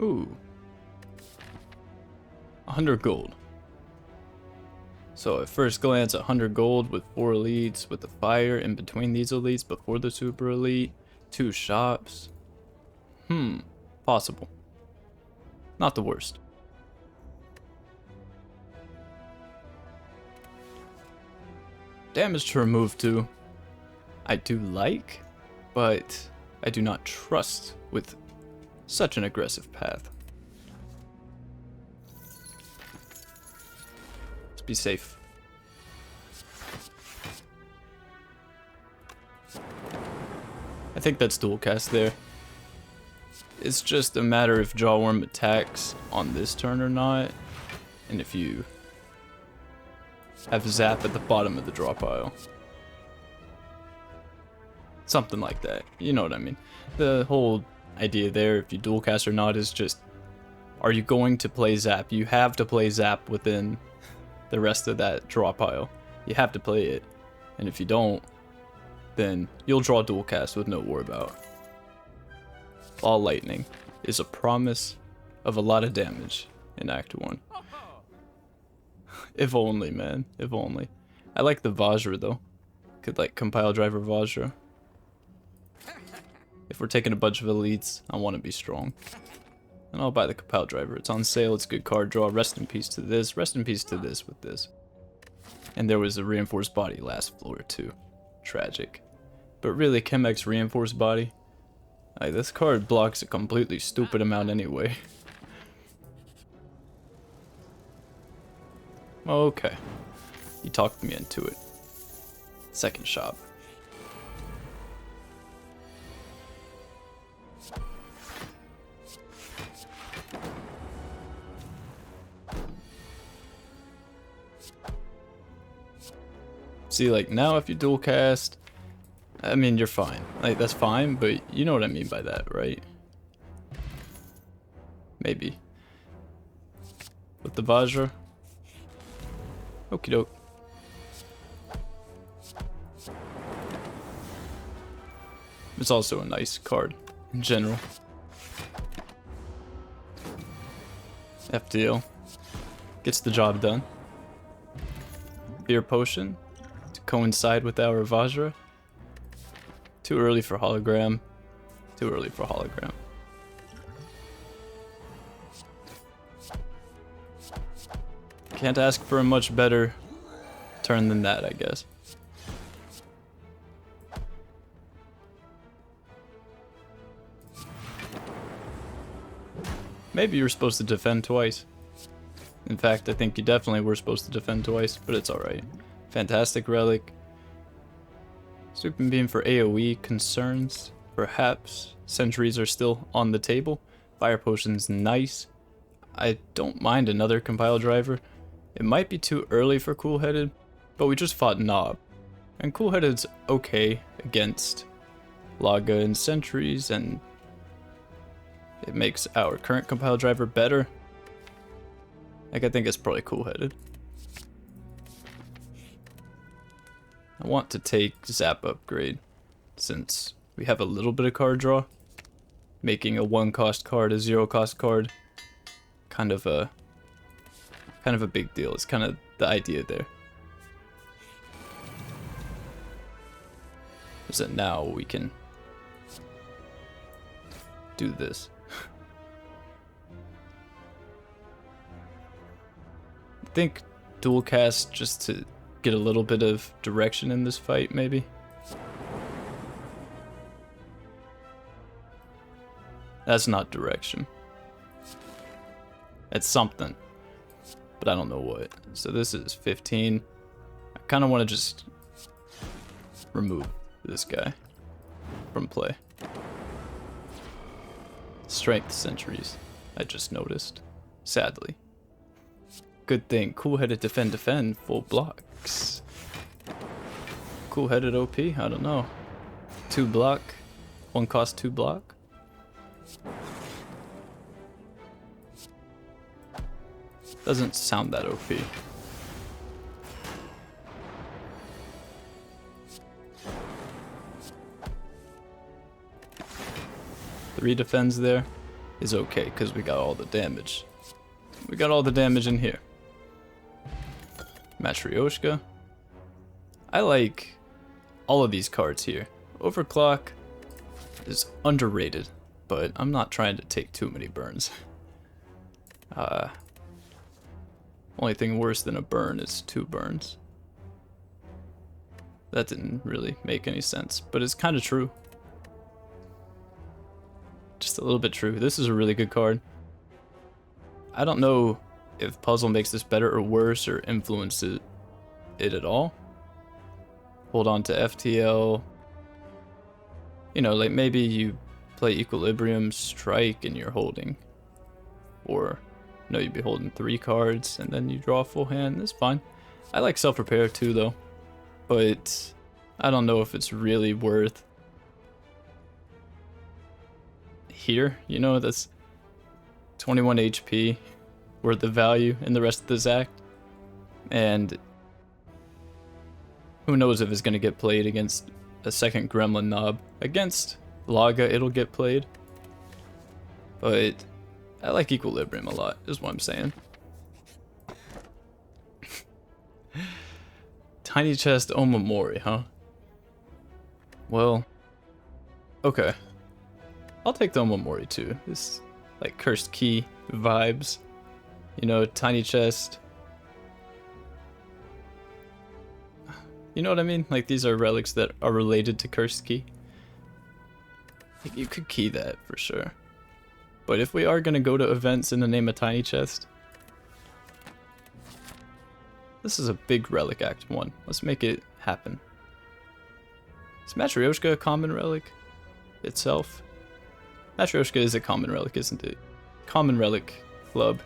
Ooh. 100 gold. So at first glance, 100 gold with 4 elites, with the fire in between these elites before the super elite, 2 shops. Possible. Not the worst. Damage to remove too. I do like, but I do not trust with such an aggressive path. Let's be safe. I think that's dual cast there. It's just a matter if Jawworm attacks on this turn or not, and if you have Zap at the bottom of the draw pile. Something like that, you know what I mean. The whole idea there, if you dual cast or not, is just, are you going to play Zap? You have to play Zap within the rest of that draw pile. You have to play it, and if you don't, then you'll draw dual cast with no war about. Ball Lightning is a promise of a lot of damage in Act 1. If only, man. If only. I like the Vajra, though. Could, like, compile driver Vajra. If we're taking a bunch of elites, I want to be strong. And I'll buy the compile driver. It's on sale, it's a good card draw. Rest in peace to this. Rest in peace to this with this. And there was a reinforced body last floor, too. Tragic. But really, Chemx reinforced body? Like, this card blocks a completely stupid amount anyway. Okay. You talked me into it. Second shop. See, like, now if you dual cast, I mean, you're fine. Like, that's fine, but you know what I mean by that, right? Maybe. With the Vajra. Okie doke. It's also a nice card in general. FTL. Gets the job done. Beer Potion to coincide with our Vajra. Too early for hologram. Too early for hologram. Can't ask for a much better turn than that, I guess. Maybe you're supposed to defend twice. In fact, I think you definitely were supposed to defend twice, but it's alright. Fantastic Relic. Sweeping Beam for AoE concerns, perhaps. Sentries are still on the table. Fire Potion's nice. I don't mind another compile driver. It might be too early for Cool-Headed, but we just fought Knob. And Cool-Headed's okay against Laga and Sentries, and it makes our current compile driver better. Like, I think it's probably Cool-Headed. I want to take Zap Upgrade, since we have a little bit of card draw. Making a 1-cost card a 0-cost card. Kind of a big deal. It's kind of the idea there. Is that now we can do this. I think dual cast just to get a little bit of direction in this fight, maybe. That's not direction. It's something, but I don't know what. So this is 15. I kind of want to just remove this guy from play. Strength Sentries, I just noticed, sadly. Good thing, Cool-Headed defend, full blocks. Cool-Headed OP, I don't know. 2 block, 1 cost 2 block. Doesn't sound that OP. Three defends there. is okay because we got all the damage. We got all the damage in here. Matryoshka. I like all of these cards here. Overclock is underrated, but I'm not trying to take too many burns. Only thing worse than a burn is 2 burns. That didn't really make any sense, but it's kind of true. Just a little bit true. This is a really good card. I don't know if Puzzle makes this better or worse or influences it at all. Hold on to FTL. You know, like maybe you play Equilibrium, Strike, and you're holding. Or, no, you'd be holding 3 cards and then you draw a full hand. That's fine. I like Self-Repair too, though. But I don't know if it's really worth here. You know, that's 21 HP worth of value in the rest of this act. And who knows if it's going to get played against a second Gremlin Knob. Against Laga, it'll get played. But I like Equilibrium a lot, is what I'm saying. Tiny Chest Omamori, huh? Well, okay. I'll take the Omamori too. It's like Cursed Key vibes. You know, Tiny Chest. You know what I mean? Like, these are relics that are related to Cursed Key. Like, you could key that for sure. But if we are gonna go to events in the name of Tiny Chest, this is a big relic Act 1. Let's make it happen. Is Matryoshka a common relic itself? Matryoshka is a common relic, isn't it? Common relic club.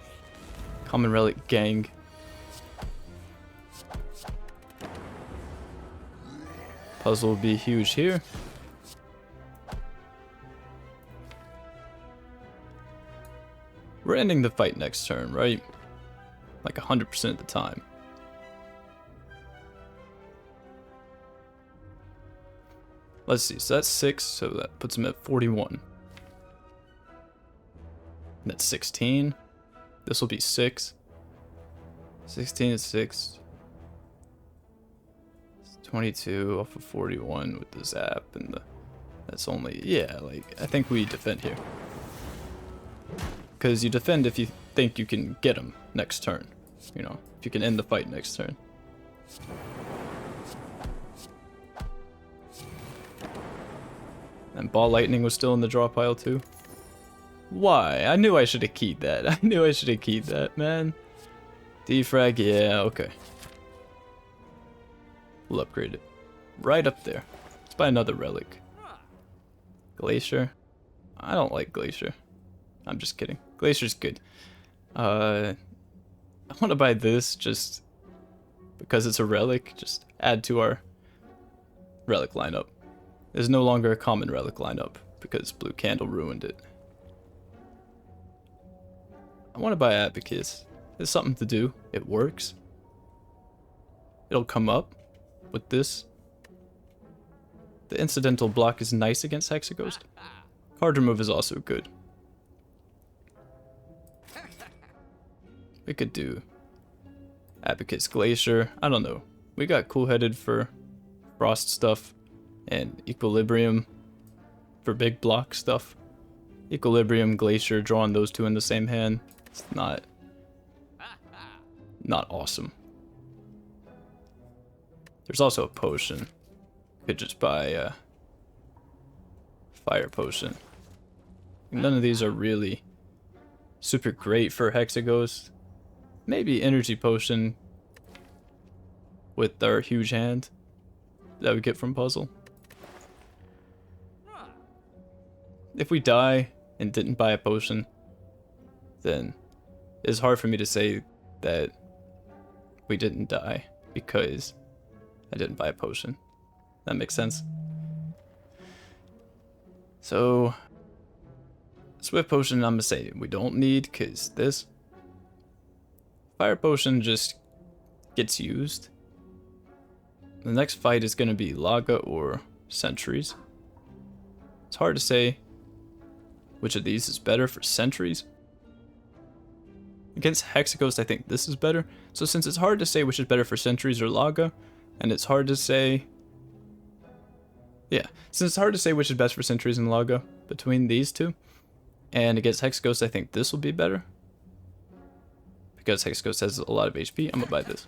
Common relic gang. Puzzle will be huge here. We're ending the fight next turn, right? Like 100% of the time. Let's see, so that's 6, so that puts him at 41. That's 16. This will be 6. 16 is 6. 22 off of 41 with the zap and the... That's only... Yeah, like, I think we defend here. Because you defend if you think you can get him next turn. You know, if you can end the fight next turn. And Ball Lightning was still in the draw pile too. Why? I knew I should have keyed that. I knew I should have keyed that, man. Defrag, yeah, okay. We'll upgrade it. Right up there. Let's buy another relic. Glacier. I don't like Glacier. I'm just kidding. Glacier's good. I want to buy this just because it's a relic. Just add to our relic lineup. There's no longer a common relic lineup because Blue Candle ruined it. I want to buy Abacus. It's something to do. It works. It'll come up with this. The incidental block is nice against Hexaghost. Card remove is also good. We could do Abacus Glacier. I don't know. We got Cool-Headed for Frost stuff. And Equilibrium for big block stuff. Equilibrium, Glacier, drawing those two in the same hand. It's not awesome. There's also a potion. Could just buy a fire potion. None of these are really super great for Hexaghost. Maybe energy potion with our huge hand that we get from puzzle. If we die and didn't buy a potion, then it's hard for me to say that we didn't die because I didn't buy a potion. That makes sense. So, Swift Potion I'm gonna say we don't need because this Fire Potion just gets used. The next fight is gonna be Laga or Sentries. It's hard to say which of these is better for sentries. Against Hexaghost, I think this is better. So since it's hard to say which is better for sentries or Laga, and it's hard to say... Yeah, since it's hard to say which is best for sentries and Laga between these two, and against Hexaghost, I think this will be better. Because Hexaghost has a lot of HP, I'm gonna buy this.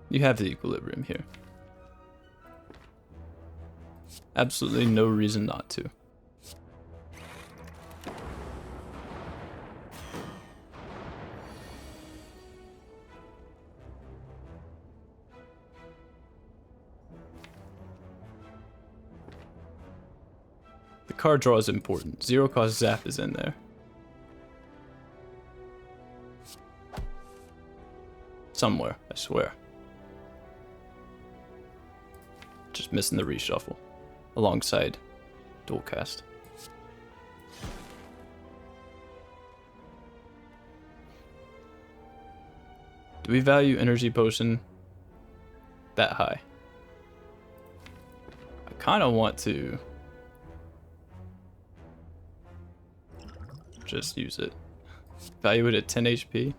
You have the equilibrium here. Absolutely no reason not to. The card draw is important. Zero cost zap is in there. Somewhere, I swear. Just missing the reshuffle alongside dual cast. Do we value energy potion that high? I kind of want to just use it. Value it at 10 HP.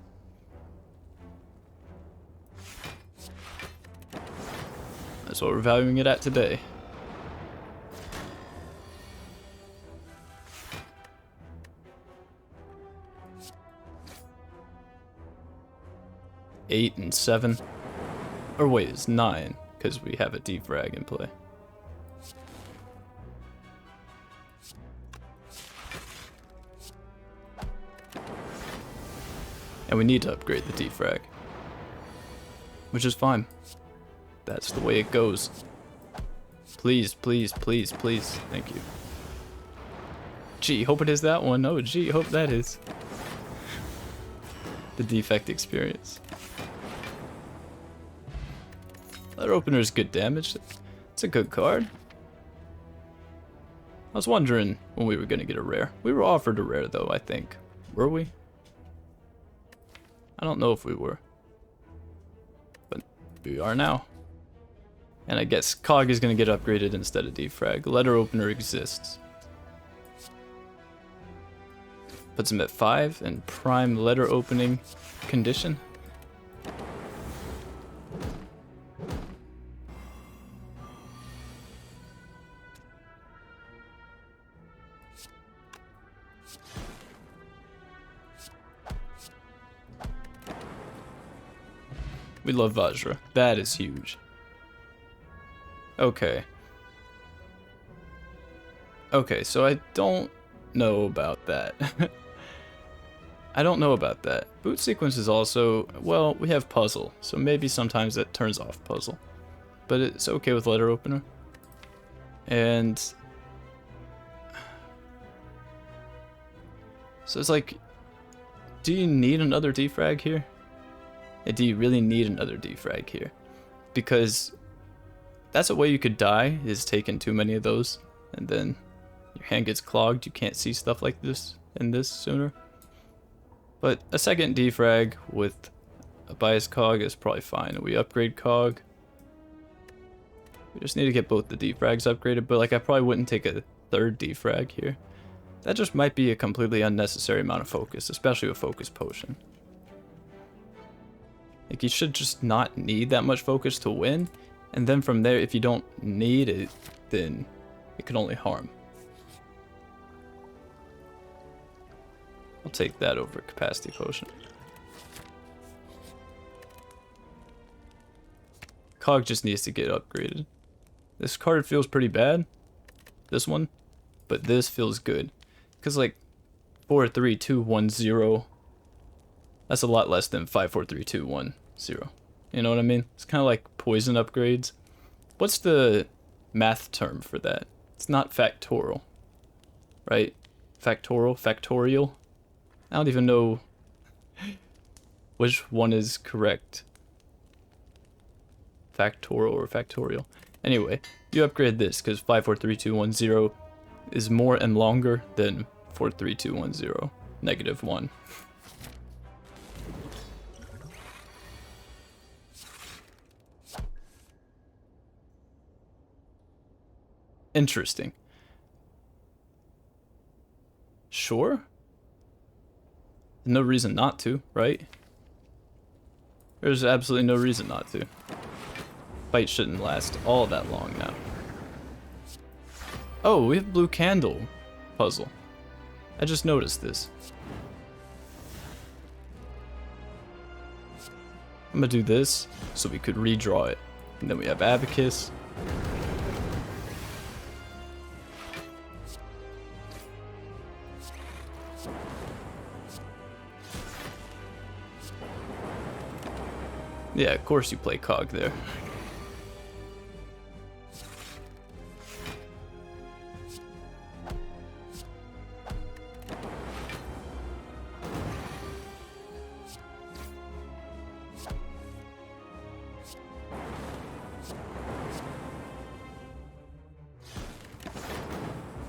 That's what we're valuing it at today. Eight and 7. Or wait, it's 9, because we have a defrag in play. And we need to upgrade the defrag. Which is fine. That's the way it goes. Please, please, please, please. Thank you. Gee, hope it is that one. Oh, gee, hope that is. The defect experience. Letter opener is good damage. It's a good card. I was wondering when we were going to get a rare. We were offered a rare though, I think. Were we? I don't know if we were. But we are now. And I guess Cog is going to get upgraded instead of defrag. Letter opener exists. Puts him at 5 in prime letter opening condition. We love Vajra. That is huge. Okay. Okay, so I don't know about that. I don't know about that. Boot sequence is also, well, we have puzzle, so maybe sometimes that turns off puzzle. But it's okay with letter opener. And so it's like, do you need another defrag here? Do you really need another defrag here? Because that's a way you could die, is taking too many of those, and then your hand gets clogged, you can't see stuff like this in this sooner. But a second defrag with a bias cog is probably fine. We upgrade cog. We just need to get both the defrags upgraded, but like I probably wouldn't take a third defrag here. That just might be a completely unnecessary amount of focus, especially with focus potion. Like you should just not need that much focus to win, and then from there, if you don't need it, then it can only harm. I'll take that over capacity potion. Cog just needs to get upgraded. This card feels pretty bad, this one, but this feels good. Because like 4, 3, 2, 1, 0, that's a lot less than 5, 4, 3, 2, 1, 0. You know what I mean? It's kind of like poison upgrades. What's the math term for that? It's not factorial, right? Factorial? I don't even know which one is correct. Factorial or factorial. Anyway, you upgrade this because 5, 4, 3, 2, 1, 0 is more and longer than 4, 3, 2, 1, 0, -1. Interesting. Sure. No reason not to, right? There's absolutely no reason not to. Fight shouldn't last all that long now. Oh, we have blue candle puzzle. I just noticed this. I'm gonna do this so we could redraw it. And then we have Abacus. Yeah, of course you play Cog there.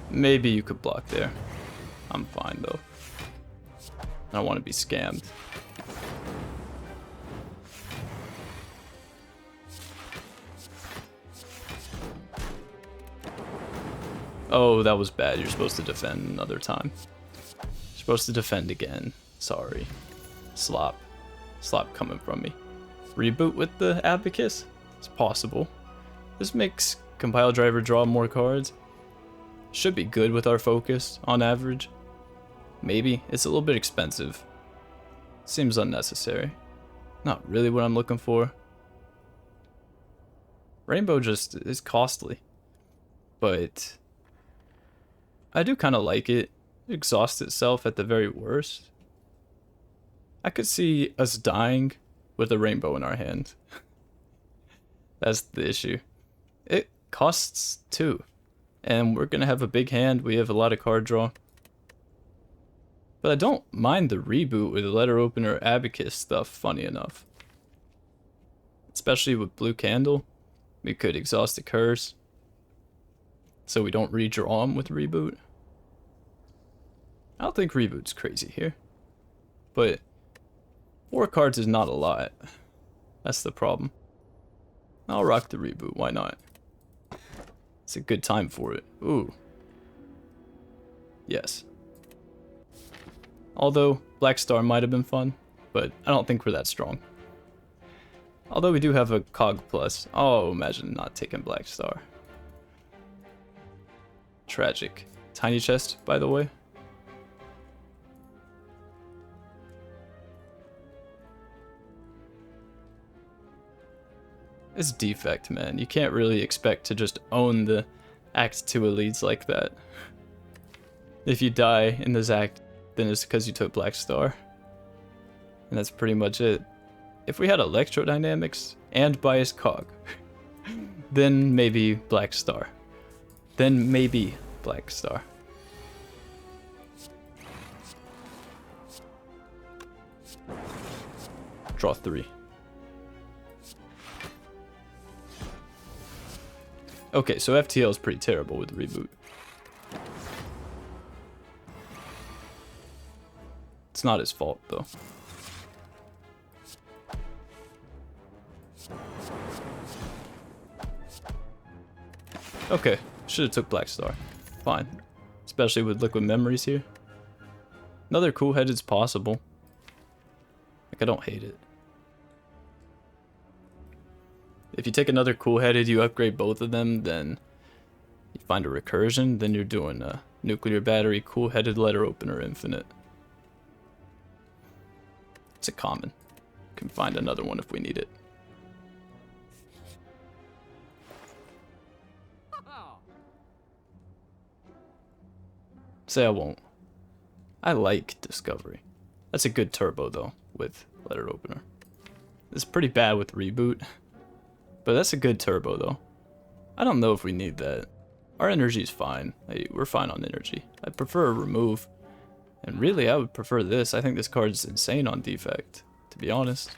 Maybe you could block there. I'm fine though. I don't want to be scammed. Oh, that was bad. You're supposed to defend another time. You're supposed to defend again. Sorry. Slop. Slop coming from me. Reboot with the Abacus? It's possible. This makes Compile Driver draw more cards. Should be good with our focus, on average. Maybe. It's a little bit expensive. Seems unnecessary. Not really what I'm looking for. Rainbow just is costly. But I do kind of like it. It exhausts itself at the very worst. I could see us dying with a rainbow in our hand. That's the issue. It costs 2. And we're going to have a big hand. We have a lot of card draw. But I don't mind the reboot with the letter opener Abacus stuff, funny enough. Especially with blue candle. We could exhaust the curse. So we don't redraw them with reboot. I don't think reboot's crazy here. But 4 cards is not a lot. That's the problem. I'll rock the reboot, why not? It's a good time for it. Ooh. Yes. Although, Black Star might have been fun, but I don't think we're that strong. Although we do have a Cog plus. Oh, imagine not taking Black Star. Tragic. Tiny chest, by the way. It's Defect, man. You can't really expect to just own the Act 2 elites like that. If you die in this act, then it's because you took Black Star. And that's pretty much it. If we had Electrodynamics and Bias Cog, then maybe Black Star. Then maybe Black Star. Draw 3. Okay, so FTL is pretty terrible with reboot. It's not his fault, though. Okay, should have took Black Star. Fine. Especially with Liquid Memories here. Another cool-headed's possible. Like, I don't hate it. If you take another cool-headed, you upgrade both of them, then you find a recursion, then you're doing a nuclear battery, cool-headed letter opener infinite. It's a common. Can find another one if we need it. Say I won't. I like Discovery. That's a good turbo though, with letter opener. It's pretty bad with reboot. But that's a good turbo though. I don't know if we need that. Our energy's fine. We're fine on energy. I prefer a remove. And really, I would prefer this. I think this card's insane on Defect, to be honest.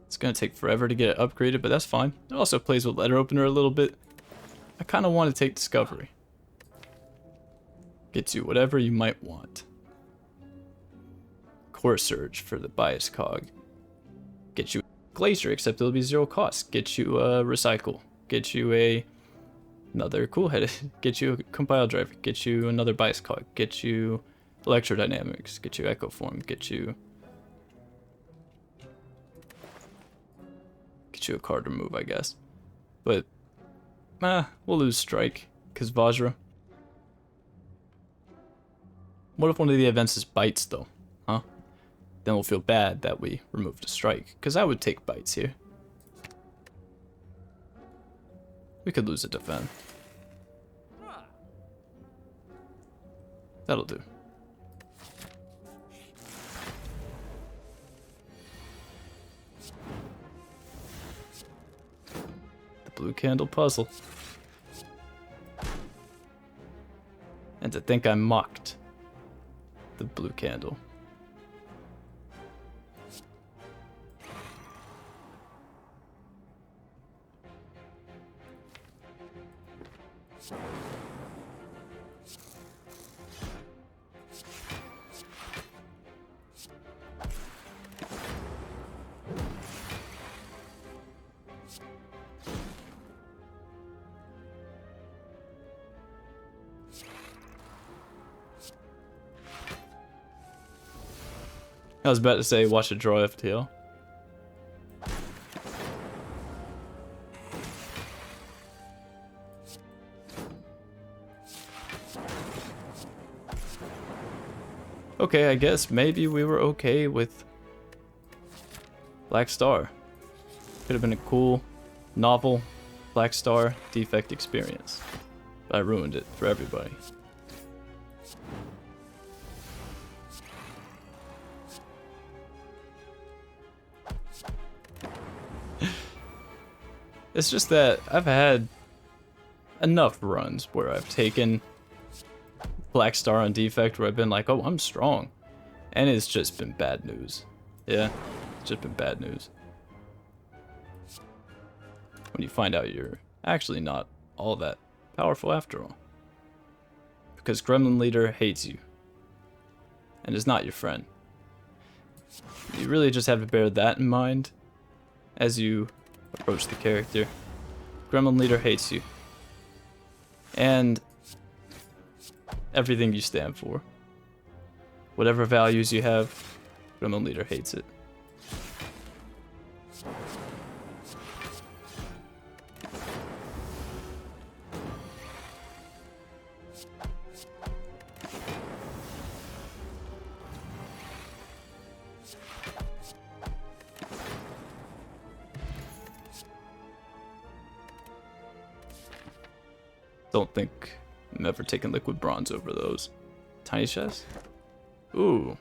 It's gonna take forever to get it upgraded, but that's fine. It also plays with letter opener a little bit. I kind of want to take Discovery. Gets you whatever you might want. Core Surge for the Bias Cog. Get you Glacier, except it'll be 0 cost. Get you Recycle. get you another cool headed, get you a compile driver, get you another bias cog, get you electrodynamics, get you echo form, get you a card remove, I guess. But we'll lose strike because Vajra. What if one of the events is bites though? Huh? Then we'll feel bad that we removed a strike, because I would take bites here. We could lose a defend. That'll do. The blue candle puzzle. And to think I mocked the blue candle. I was about to say, watch it draw FTL. Okay, I guess maybe we were okay with Black Star. Could have been a cool, novel Black Star Defect experience. But I ruined it for everybody. It's just that I've had enough runs where I've taken Black Star on Defect where I've been like, oh, I'm strong. And it's just been bad news. Yeah, it's just been bad news. When you find out you're actually not all that powerful after all. Because Gremlin Leader hates you. And is not your friend. You really just have to bear that in mind as you approach the character. Gremlin Leader hates you. And everything you stand for. Whatever values you have, Gremlin Leader hates it. Don't think I'm ever taking liquid bronze over those. Tiny chest? Ooh.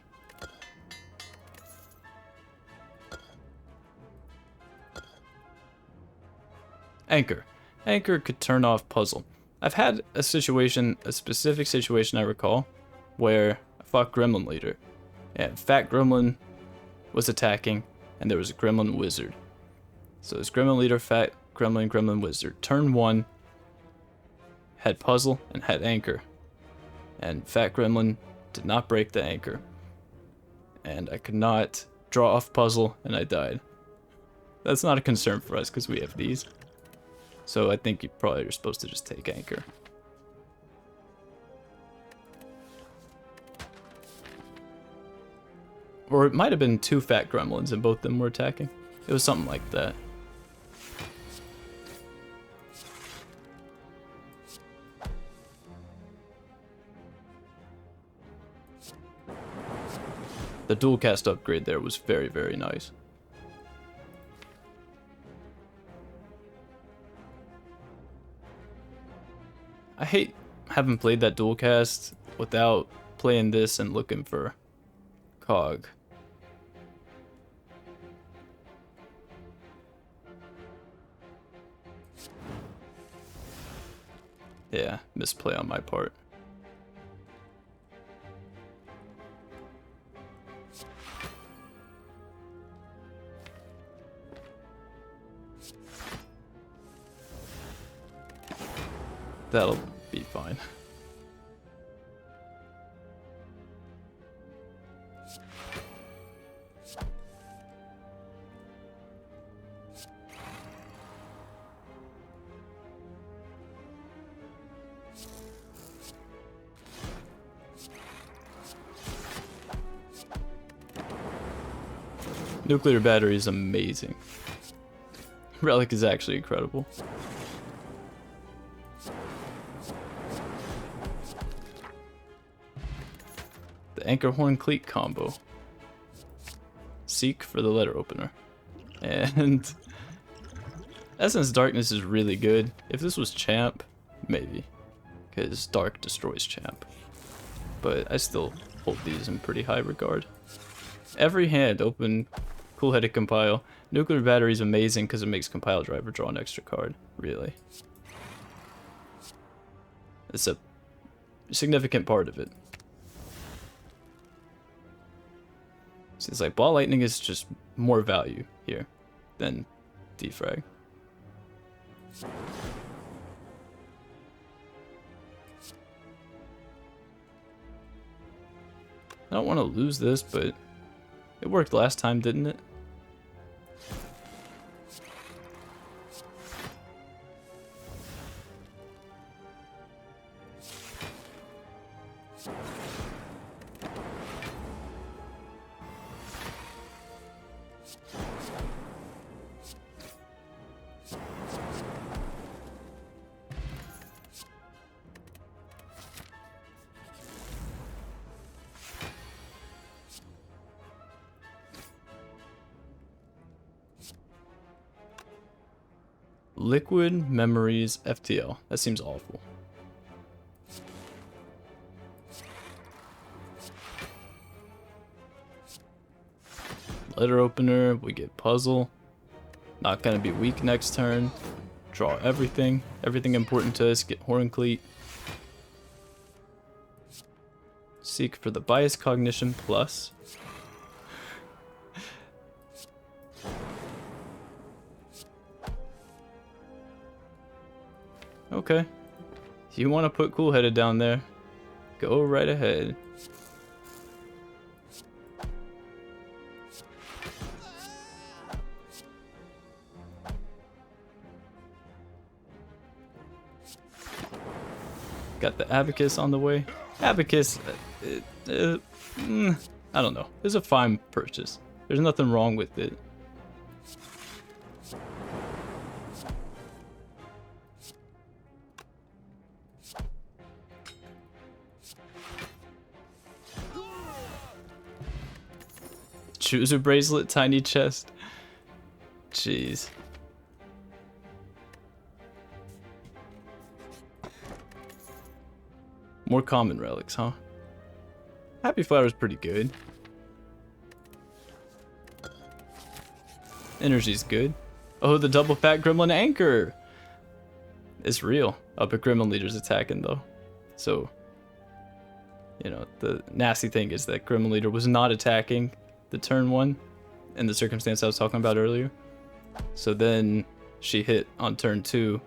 Anchor. Anchor could turn off puzzle. I've had a situation, a specific situation I recall, where I fought Gremlin Leader. And Fat Gremlin was attacking, and there was a Gremlin Wizard. So it's Gremlin Leader, Fat Gremlin, Gremlin Wizard. Turn 1. Had puzzle and had anchor, and Fat Gremlin did not break the anchor, and I could not draw off puzzle, and I died. That's not a concern for us because we have these, so I think you probably are supposed to just take anchor. Or it might have been 2 Fat Gremlins and both of them were attacking. It was something like that. The dual cast upgrade there was very, very nice. I hate having played that dual cast without playing this and looking for Cog. Yeah, misplay on my part. That'll be fine. Nuclear battery is amazing. Relic is actually incredible. The Anchor Horn Cleat combo. Seek for the letter opener. And Essence Darkness is really good. If this was Champ, maybe. Because Dark destroys Champ. But I still hold these in pretty high regard. Every hand, open Cool-Headed Compile. Nuclear Battery is amazing because it makes Compile Driver draw an extra card. Really. It's a significant part of it. Seems like Ball Lightning is just more value here than Defrag. I don't want to lose this, but it worked last time, didn't it? Liquid Memories FTL. That seems awful. Letter opener, we get puzzle. Not gonna be weak next turn. Draw everything. Everything important to us. Get Horn Cleat. Seek for the Bias Cognition plus. Okay. If you want to put Cool-Headed down there, go right ahead. Got the Abacus on the way. Abacus, I don't know. It's a fine purchase. There's nothing wrong with it. Chooser bracelet, tiny chest. Jeez. More common relics, huh? Happy Flower's pretty good. Energy's good. Oh, the double fat Gremlin Anchor! It's real. Oh, but Gremlin Leader's attacking though. So, you know, the nasty thing is that Gremlin Leader was not attacking the turn one in the circumstance I was talking about earlier. So then she hit on turn two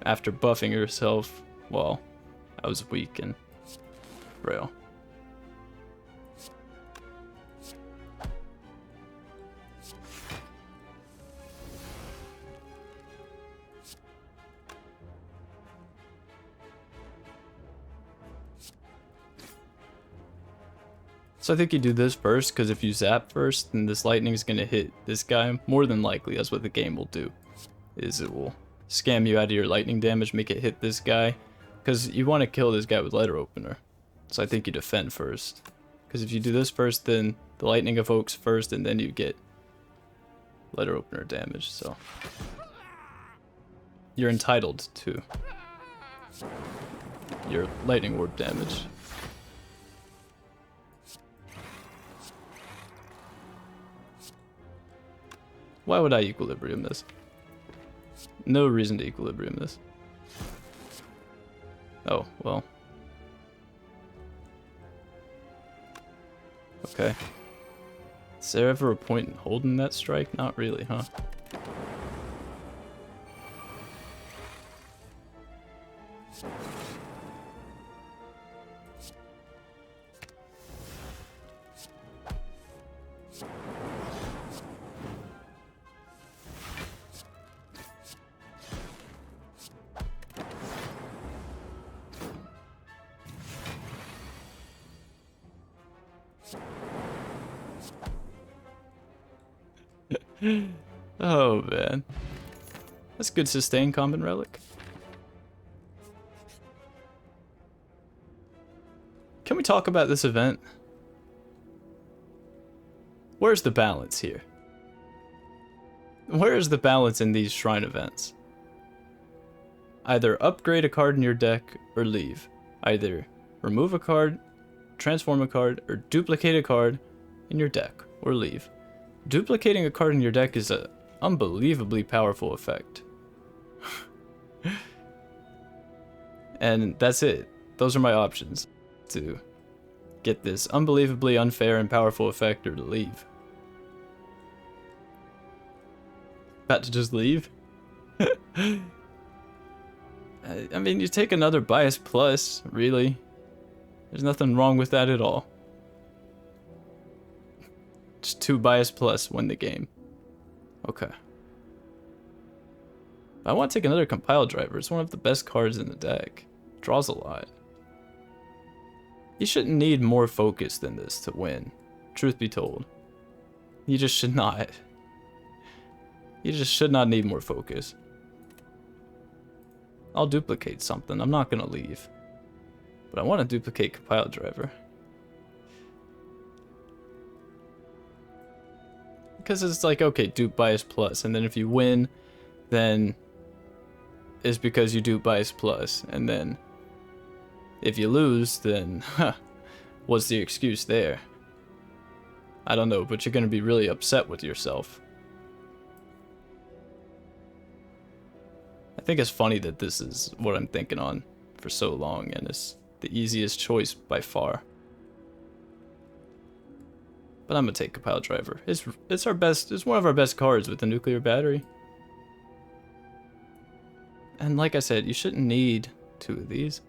after buffing herself while I was weak and frail. So I think you do this first, because if you zap first, then this lightning is going to hit this guy. More than likely, that's what the game will do. Is it will scam you out of your lightning damage, make it hit this guy. Because you want to kill this guy with letter opener. So I think you defend first. Because if you do this first, then the lightning evokes first, and then you get letter opener damage. So you're entitled to your lightning orb damage. Why would I equilibrium this? No reason to equilibrium this. Oh, well. Okay. Is there ever a point in holding that strike? Not really, huh? Oh man. That's good sustain common relic. Can we talk about this event? Where's the balance here? Where is the balance in these shrine events? Either upgrade a card in your deck or leave. Either remove a card, transform a card, or duplicate a card in your deck or leave. Duplicating a card in your deck is an unbelievably powerful effect. And that's it. Those are my options to get this unbelievably unfair and powerful effect or to leave. About to just leave? I mean, you take another bias plus, really. There's nothing wrong with that at all. Just 2 bias plus, win the game. Okay. I want to take another compile driver. It's one of the best cards in the deck. Draws a lot. You shouldn't need more focus than this to win, truth be told. You just should not. You just should not need more focus. I'll duplicate something. I'm not gonna leave. But I want to duplicate compile driver. Because it's like, okay, dupe bias plus, and then if you win, then it's because you dupe bias plus, and then if you lose, then what's the excuse there? I don't know, but you're gonna be really upset with yourself. I think it's funny that this is what I'm thinking on for so long, and it's the easiest choice by far. But I'm gonna take compile driver. It's our best. It's one of our best cards with the nuclear battery. And like I said, you shouldn't need 2 of these.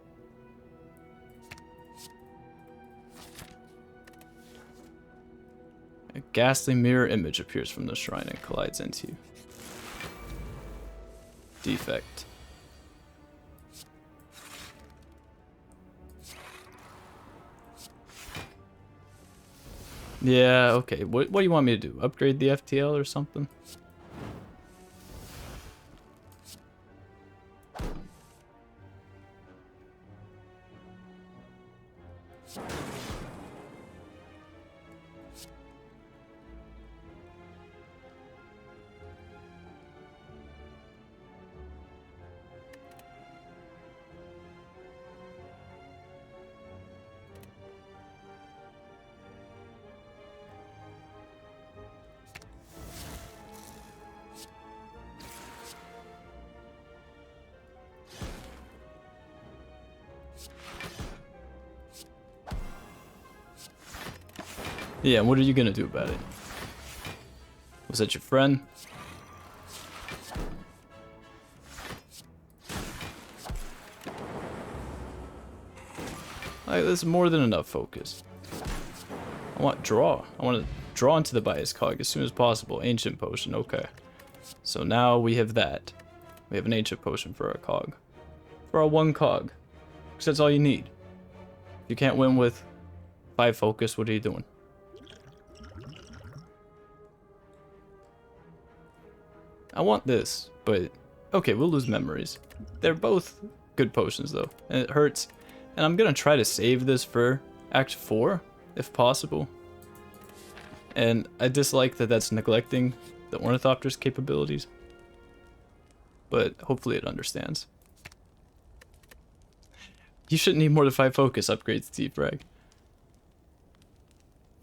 A ghastly mirror image appears from the shrine and collides into you. Defect. Yeah, okay. What do you want me to do? Upgrade the FTL or something? Yeah, what are you gonna do about it? Was that your friend? There's more than enough focus. I want draw. I want to draw into the bias cog as soon as possible. Ancient potion, okay. So now we have that. We have an ancient potion for our cog. For our 1 cog. Because that's all you need. If you can't win with 5 focus, what are you doing? I want this, but okay, we'll lose memories. They're both good potions though, and it hurts. And I'm gonna try to save this for Act 4, if possible. And I dislike that that's neglecting the Ornithopter's capabilities. But hopefully it understands. You shouldn't need more than 5 focus upgrades to defrag.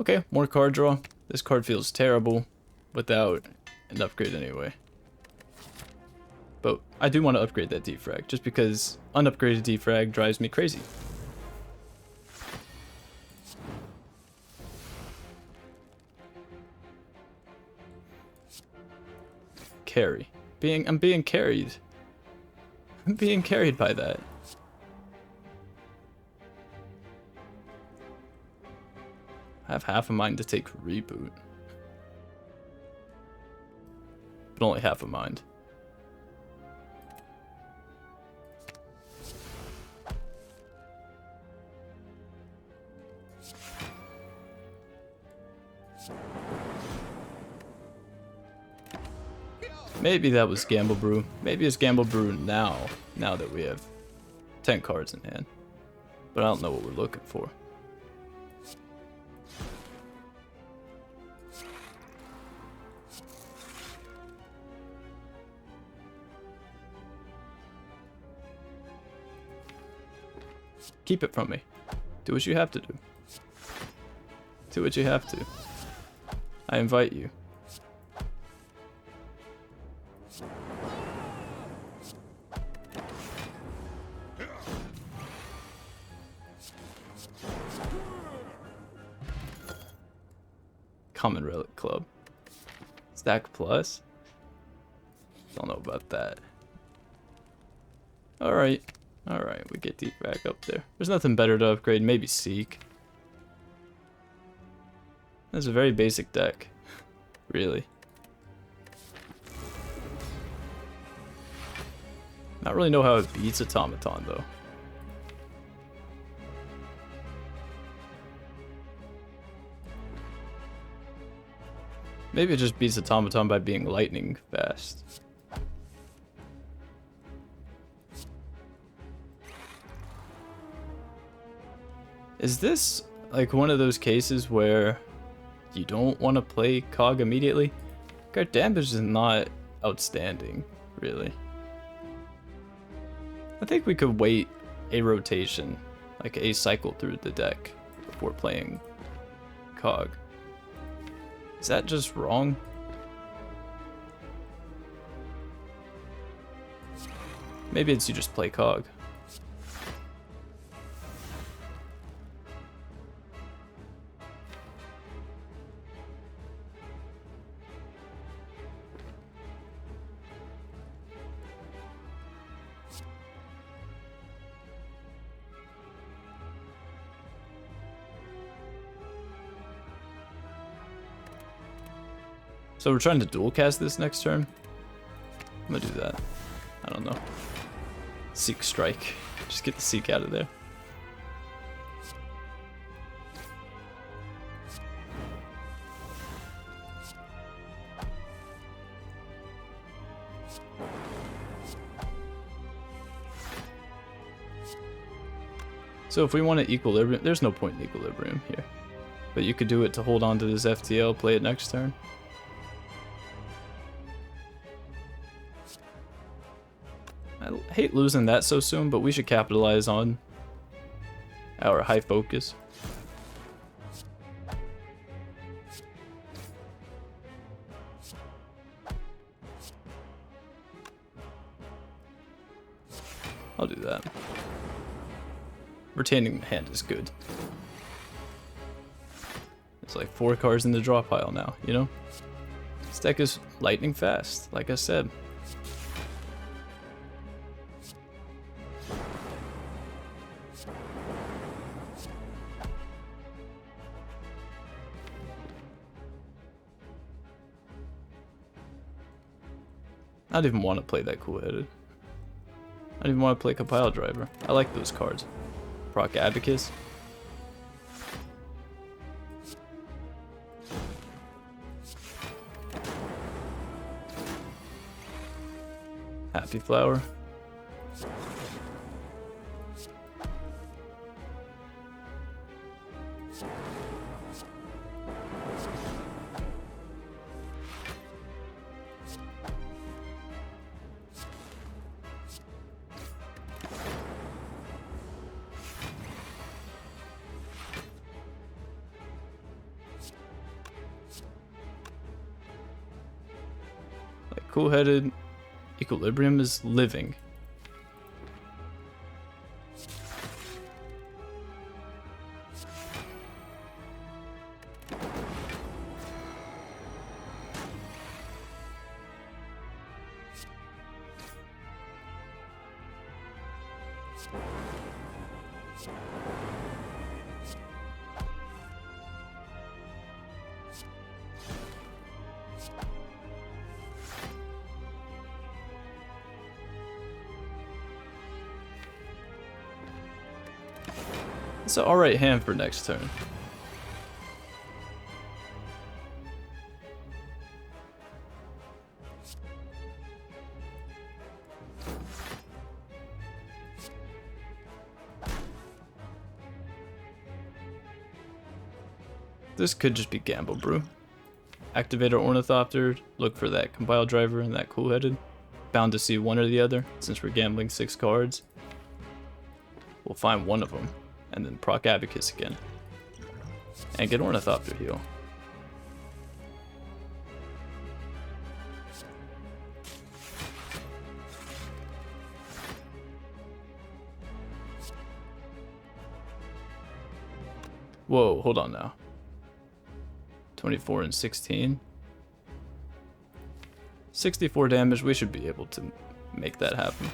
Okay, more card draw. This card feels terrible without an upgrade anyway. But I do want to upgrade that defrag, just because unupgraded defrag drives me crazy. Carry. I'm being carried. I'm being carried by that. I have half a mind to take reboot. But only half a mind. Maybe that was Gamble Brew. Maybe it's Gamble Brew now that we have 10 cards in hand. But I don't know what we're looking for. Keep it from me. Do what you have to do. Do what you have to. I invite you. Common Relic Club. Stack plus? Don't know about that. Alright. Alright, we get deep back up there. There's nothing better to upgrade. Maybe Seek. That's a very basic deck. Really. Not really know how it beats Automaton though. Maybe it just beats Automaton by being lightning fast. Is this like one of those cases where you don't want to play Cog immediately? Our damage is not outstanding, really. I think we could wait a rotation, like a cycle through the deck before playing Cog. Is that just wrong? Maybe it's you just play Cog. So we're trying to dual cast this next turn? I'm gonna do that. I don't know. Seek Strike. Just get the Seek out of there. So if we want to equilibrium, there's no point in equilibrium here. But you could do it to hold on to this FTL, play it next turn. I hate losing that so soon, but we should capitalize on our high focus. I'll do that. Retaining the hand is good. There's like 4 cards in the draw pile now, you know? This deck is lightning fast, like I said. I don't even want to play that cool-headed. I don't even want to play Compile Driver. I like those cards. Proc Abacus. Happy Flower. Cool-headed. Equilibrium is living. It's an alright hand for next turn. This could just be Gamble Brew. Activate our Ornithopter, look for that Compile Driver and that Cool-Headed. Bound to see one or the other, since we're gambling 6 cards. We'll find one of them, and then proc Abacus again. And get Ornithopter heal. Whoa, hold on now. 24 and 16. 64 damage, we should be able to make that happen.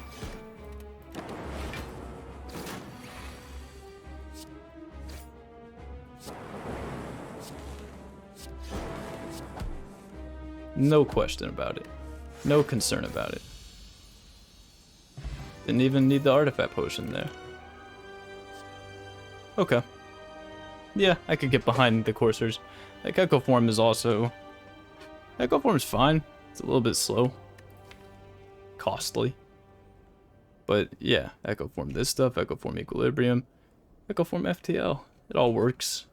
No question about it. No concern about it. Didn't even need the artifact potion there. Okay. Yeah, I could get behind the coursers. Like, Echo Form is also... Echo Form is fine. It's a little bit slow. Costly. But yeah, Echo Form this stuff, Echo Form Equilibrium, Echo Form FTL. It all works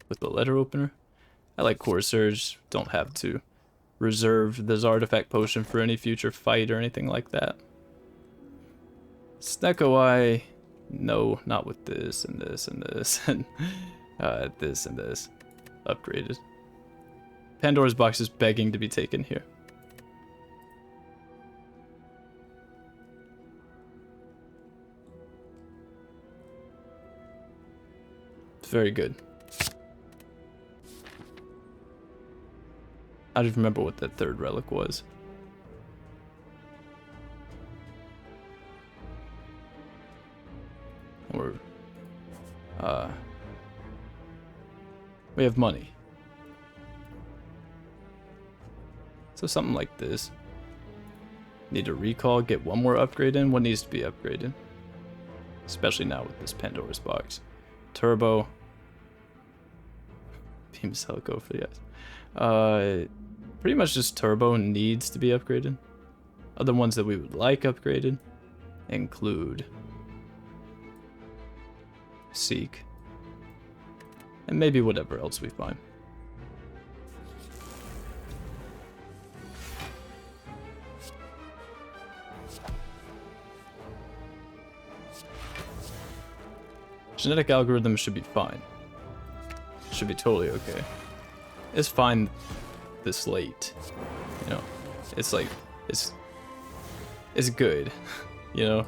with the letter opener. I like coursers. Don't have to reserve this artifact potion for any future fight or anything like that. Snecko Eye... No, not with this and this and this and this and this. Upgraded. Pandora's box is begging to be taken here. It's very good. I don't remember what that third relic was. Or, we have money. So something like this. Need to recall, get one more upgrade in. What needs to be upgraded? Especially now with this Pandora's box. Turbo. Beam Cell, go for the eyes. Pretty much just Turbo needs to be upgraded. Other ones that we would like upgraded include Seek, and maybe whatever else we find. Genetic algorithm should be fine. Should be totally okay. It's fine this late. You know, it's like, it's good, you know?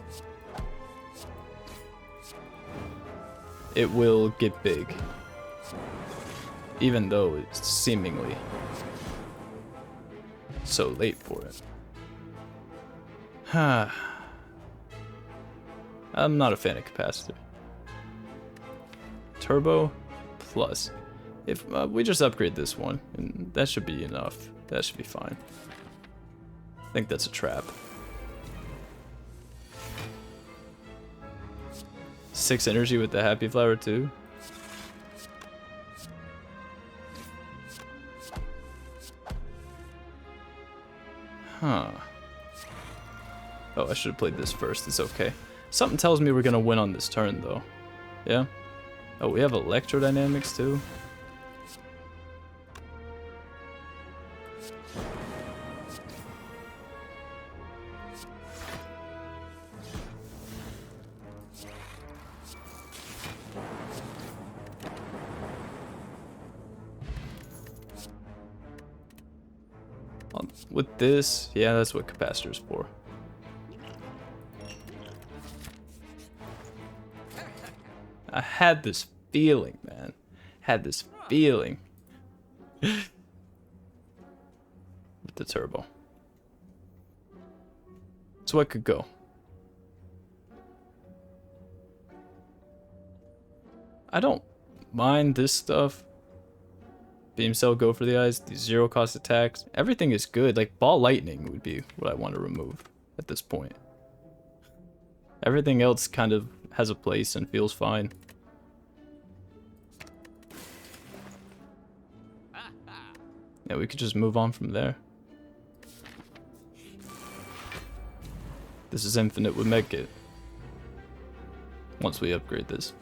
It will get big, even though it's seemingly so late for it. I'm not a fan of capacitor. Turbo plus. If we just upgrade this one, and that should be enough. That should be fine. I think that's a trap. 6 energy with the Happy Flower too. Huh. Oh, I should have played this first. It's okay. Something tells me we're gonna win on this turn though. Yeah? Oh, we have electrodynamics too. With this, yeah, that's what capacitor's for. I had this feeling, man. Had this feeling. With the turbo. So what could go? I don't mind this stuff. Beam Cell, go for the eyes, these 0 cost attacks. Everything is good. Like, Ball Lightning would be what I want to remove at this point. Everything else kind of has a place and feels fine. Yeah, we could just move on from there. This is infinite with Medkit. Once we upgrade this.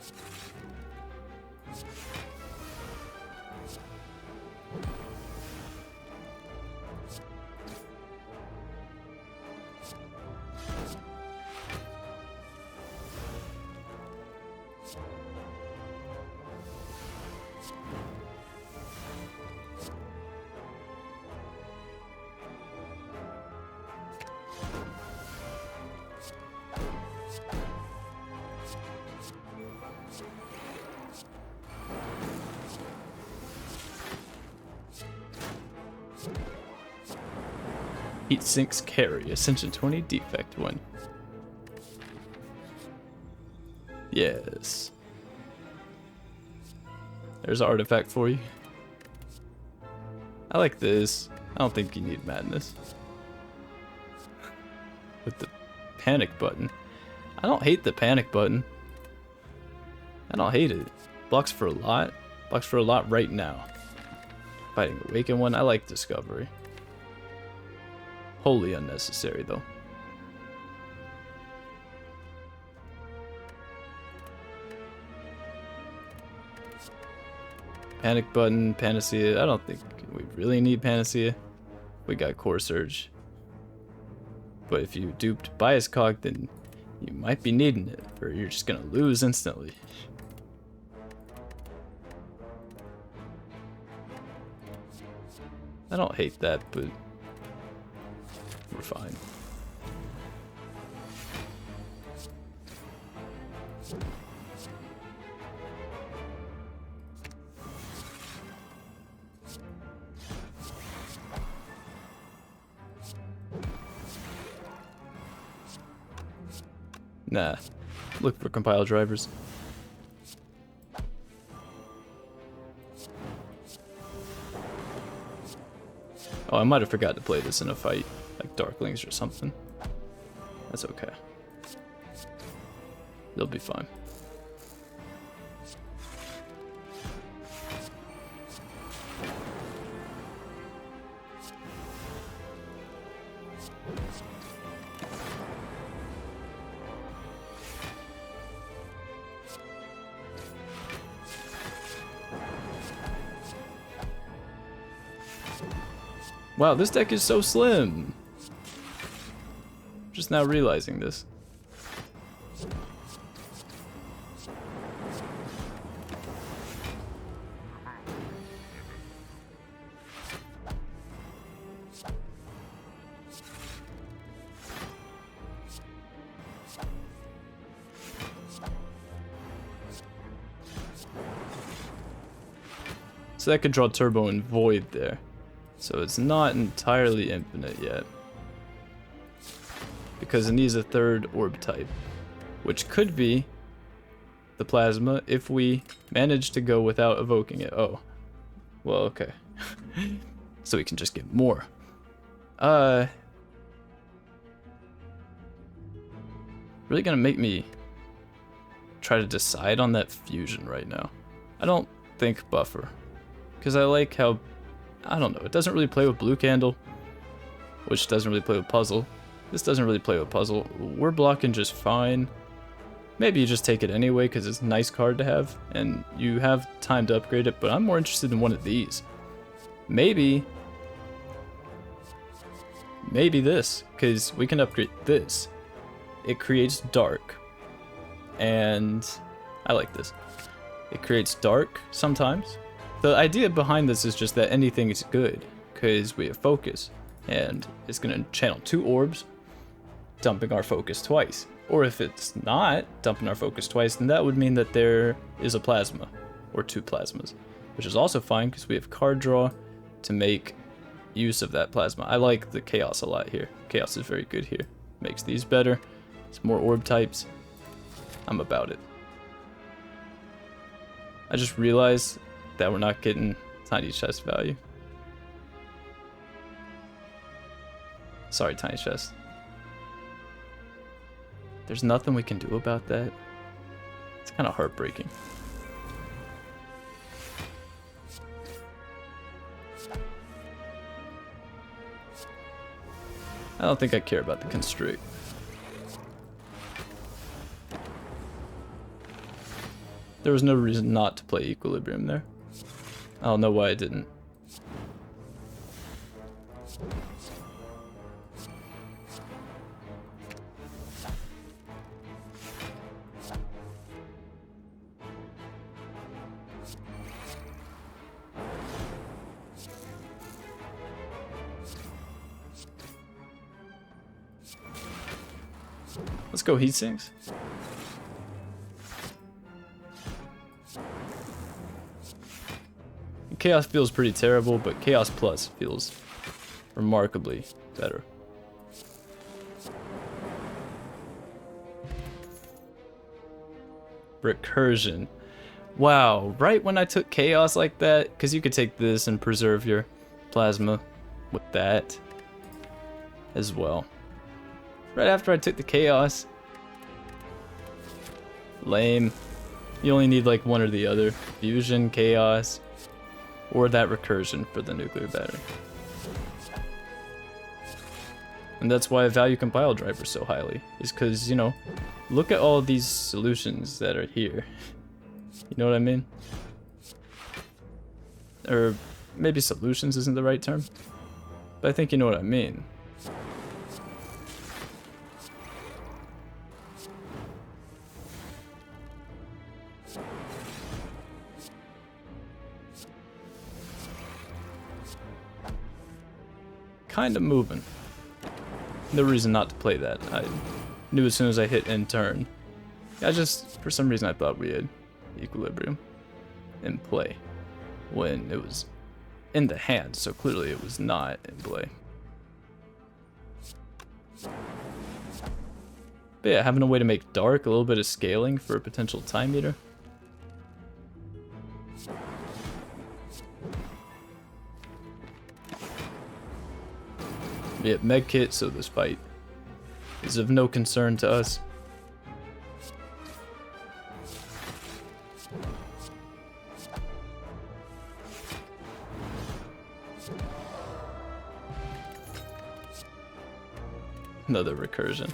Heat sinks carry. Ascension 20, Defect 1. Yes. There's an artifact for you. I like this. I don't think you need madness. With the panic button. I don't hate the panic button. I don't hate it. Blocks for a lot. Blocks for a lot right now. Fighting Awaken one. I like Discovery. Wholly unnecessary though. Panic button, Panacea. I don't think we really need Panacea. We got Core Surge. But if you duped Bias Cog, then you might be needing it, or you're just gonna lose instantly. I don't hate that, but we're fine. Nah, look for compile drivers. Oh, I might have forgot to play this in a fight, like Darklings or something. That's okay. They'll be fine. Wow, this deck is so slim. Just now realizing this. So that could draw Turbo and Void there. So it's not entirely infinite yet. Because it needs a third orb type. Which could be the Plasma if we manage to go without evoking it. Oh. Well, okay. So we can just get more. Really gonna make me try to decide on that fusion right now. I don't think Buffer. Because I like how, I don't know, it doesn't really play with Blue Candle, which doesn't really play with Puzzle. This doesn't really play with Puzzle. We're blocking just fine. Maybe you just take it anyway because it's a nice card to have, and you have time to upgrade it, but I'm more interested in one of these. Maybe this, because we can upgrade this. It creates Dark, and I like this. It creates Dark sometimes. The idea behind this is just that anything is good, because we have Focus, and it's going to channel 2 orbs, dumping our Focus twice. Or if it's not dumping our Focus twice, then that would mean that there is a Plasma, or 2 Plasmas, which is also fine, because we have card draw to make use of that Plasma. I like the Chaos a lot here. Chaos is very good here. Makes these better. It's more orb types. I'm about it. I just realized that we're not getting Tiny Chest value. Sorry, Tiny Chest. There's nothing we can do about that. It's kind of heartbreaking. I don't think I care about the Constrict. There was no reason not to play Equilibrium there. I don't know why I didn't. Let's go Heat Sinks. Chaos feels pretty terrible, but Chaos Plus feels remarkably better. recursion. Wow, right when I took chaos like that, because you could take this and preserve your plasma with that as well. Right after I took the chaos. Lame. You only need like one or the other. Fusion, chaos, or that recursion for the nuclear battery. And that's why I value compile drivers so highly, is because, you know, look at all these solutions that are here. You know what I mean? Or maybe solutions isn't the right term, but I think you know what I mean. Kind of moving. No reason not to play that. I knew as soon as I hit end turn. I just, for some reason, I thought we had equilibrium in play when it was in the hand, so clearly it was not in play. But yeah, having a way to make dark, a little bit of scaling for a potential time meter. We have medkit, so this fight is of no concern to us. Another recursion.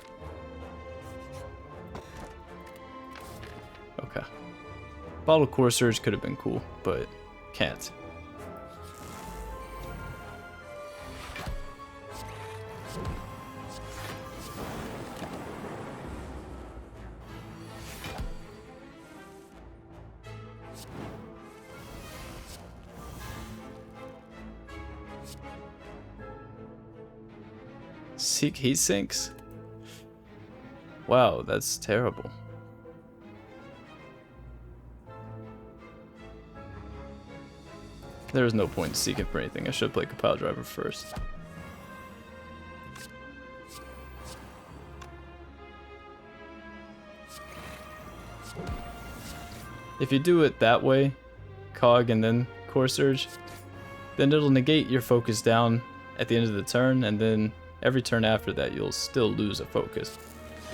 Okay. Bottle core surge could have been cool, but can't. Seek heat sinks? Wow, that's terrible. There was no point in seeking for anything. I should have played compile driver first. If you do it that way, cog and then core surge, then it'll negate your focus down at the end of the turn, and then every turn after that you'll still lose a focus.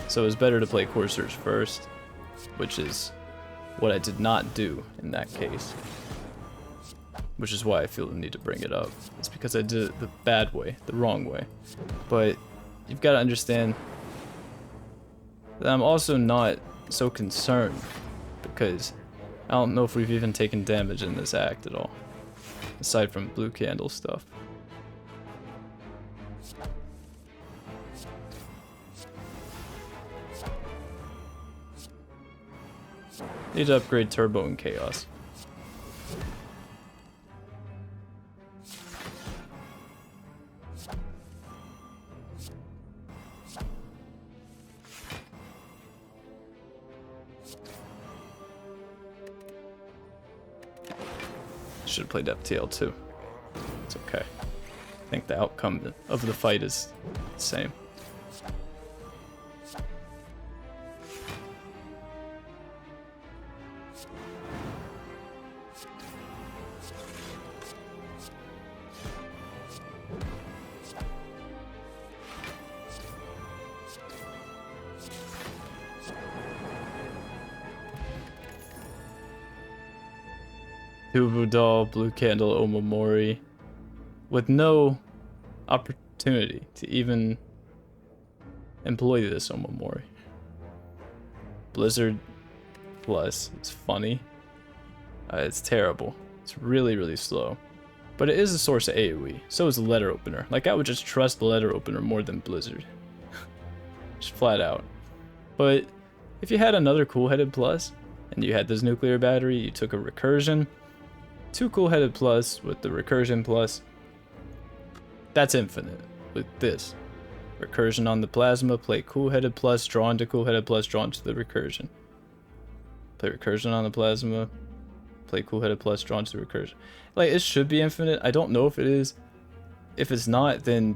So it's better to play core surge first, which is what I did not do in that case. Which is why I feel the need to bring it up. It's because I did it the bad way, the wrong way. But you've got to understand that I'm also not so concerned, because I don't know if we've even taken damage in this act at all, aside from blue candle stuff. Need to upgrade turbo and chaos. Should have played FTL too. It's okay. I think the outcome of the fight is the same. Doll, blue candle, Omamori, with no opportunity to even employ this Omamori. Blizzard plus, it's funny. It's terrible. It's really, really slow. But it is a source of AoE. So is the letter opener. Like, I would just trust the letter opener more than Blizzard. Just flat out. But if you had another cool-headed plus, and you had this nuclear battery, you took a recursion, 2 cool-headed plus with the recursion plus, that's infinite with this. Recursion on the plasma, play cool-headed plus, draw into cool-headed plus, draw into the recursion. Play recursion on the plasma, play cool-headed plus, draw into the recursion. Like, it should be infinite. I don't know if it is. If it's not, then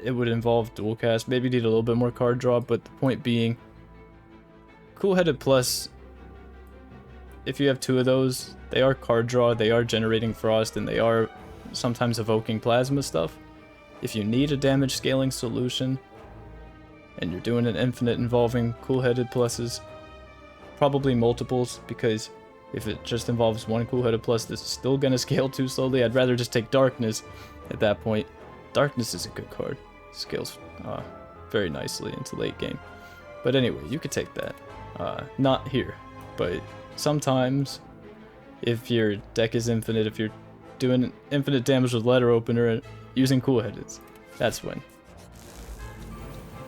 it would involve dual cast. Maybe need a little bit more card draw, but the point being, cool-headed plus if you have 2 of those, they are card draw, they are generating frost, and they are sometimes evoking plasma stuff. If you need a damage scaling solution, and you're doing an infinite involving cool-headed pluses, probably multiples, because if it just involves 1 cool-headed plus, this is still gonna scale too slowly. I'd rather just take Darkness at that point. Darkness is a good card. Scales very nicely into late game. But anyway, you could take that. Not here, but sometimes if your deck is infinite, if you're doing infinite damage with letter opener and using cool-headeds, that's when.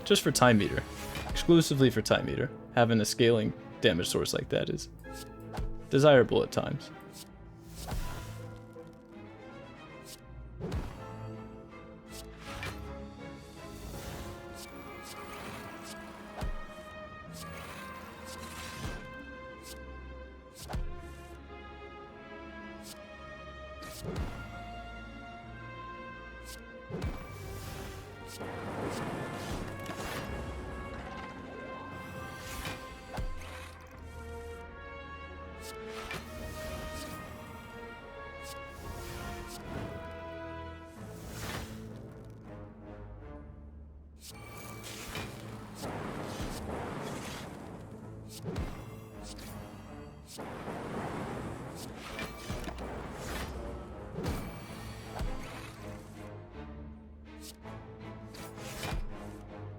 Just for time meter. Exclusively for time meter. Having a scaling damage source like that is desirable at times.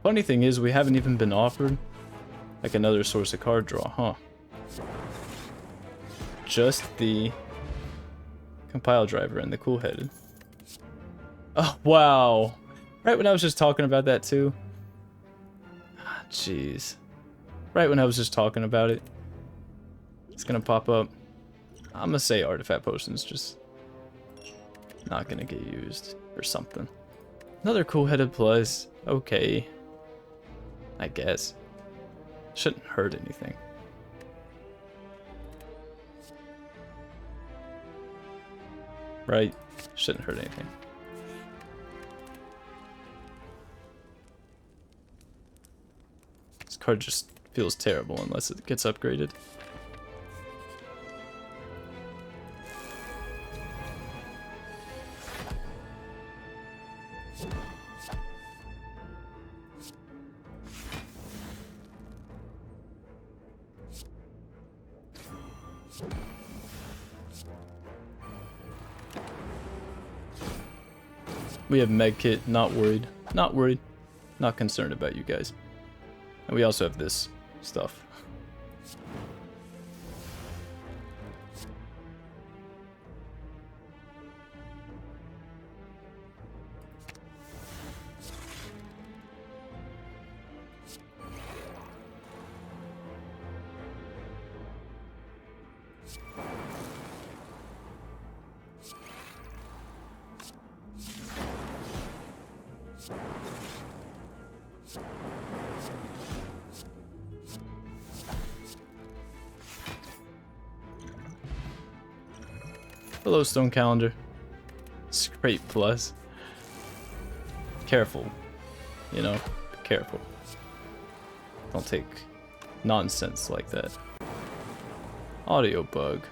Funny thing is, we haven't even been offered like another source of card draw, huh? Just the compile driver and the cool-headed. Oh, wow. Right when I was just talking about that too. Jeez. Right when I was just talking about it. It's gonna pop up. I'm gonna say artifact potion's just not gonna get used or something. Another cool-headed plus. Okay. I guess. Shouldn't hurt anything. Right? Shouldn't hurt anything. This card just feels terrible unless it gets upgraded. We have medkit, not worried. Not worried. Not concerned about you guys. And we also have this stuff. Hello, Stone Calendar. Scrape plus. Careful. You know, be careful. Don't take nonsense like that. Audio bug.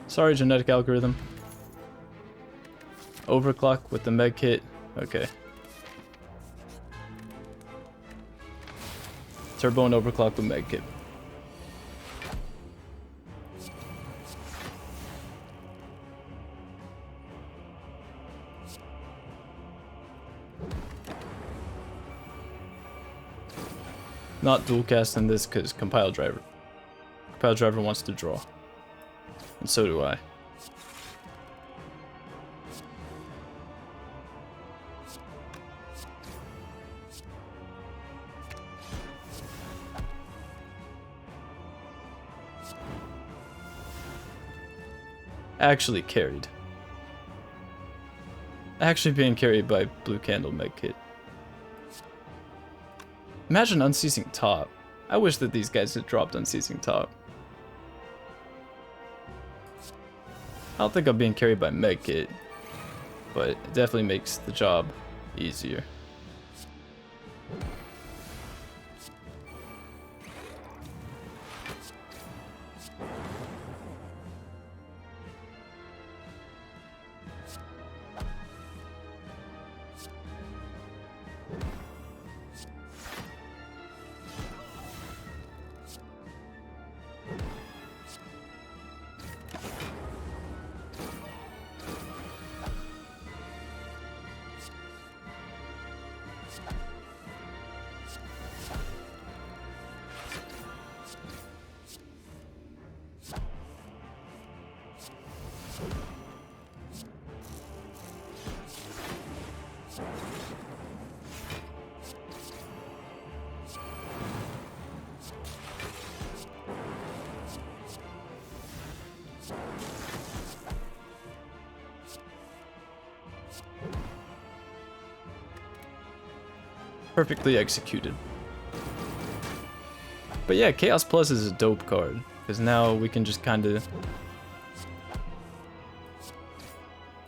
Sorry, genetic algorithm. Overclock with the med kit. Okay. Turbo and overclock with med kit. Not dual casting this because compile driver. Compile driver wants to draw. And so do I. Actually carried. Actually being carried by Blue Candle Medkit. Imagine unceasing top. I wish that these guys had dropped unceasing top. I don't think I'm being carried by medkit, but it definitely makes the job easier. Perfectly executed. But yeah, Chaos Plus is a dope card, because now we can just kind of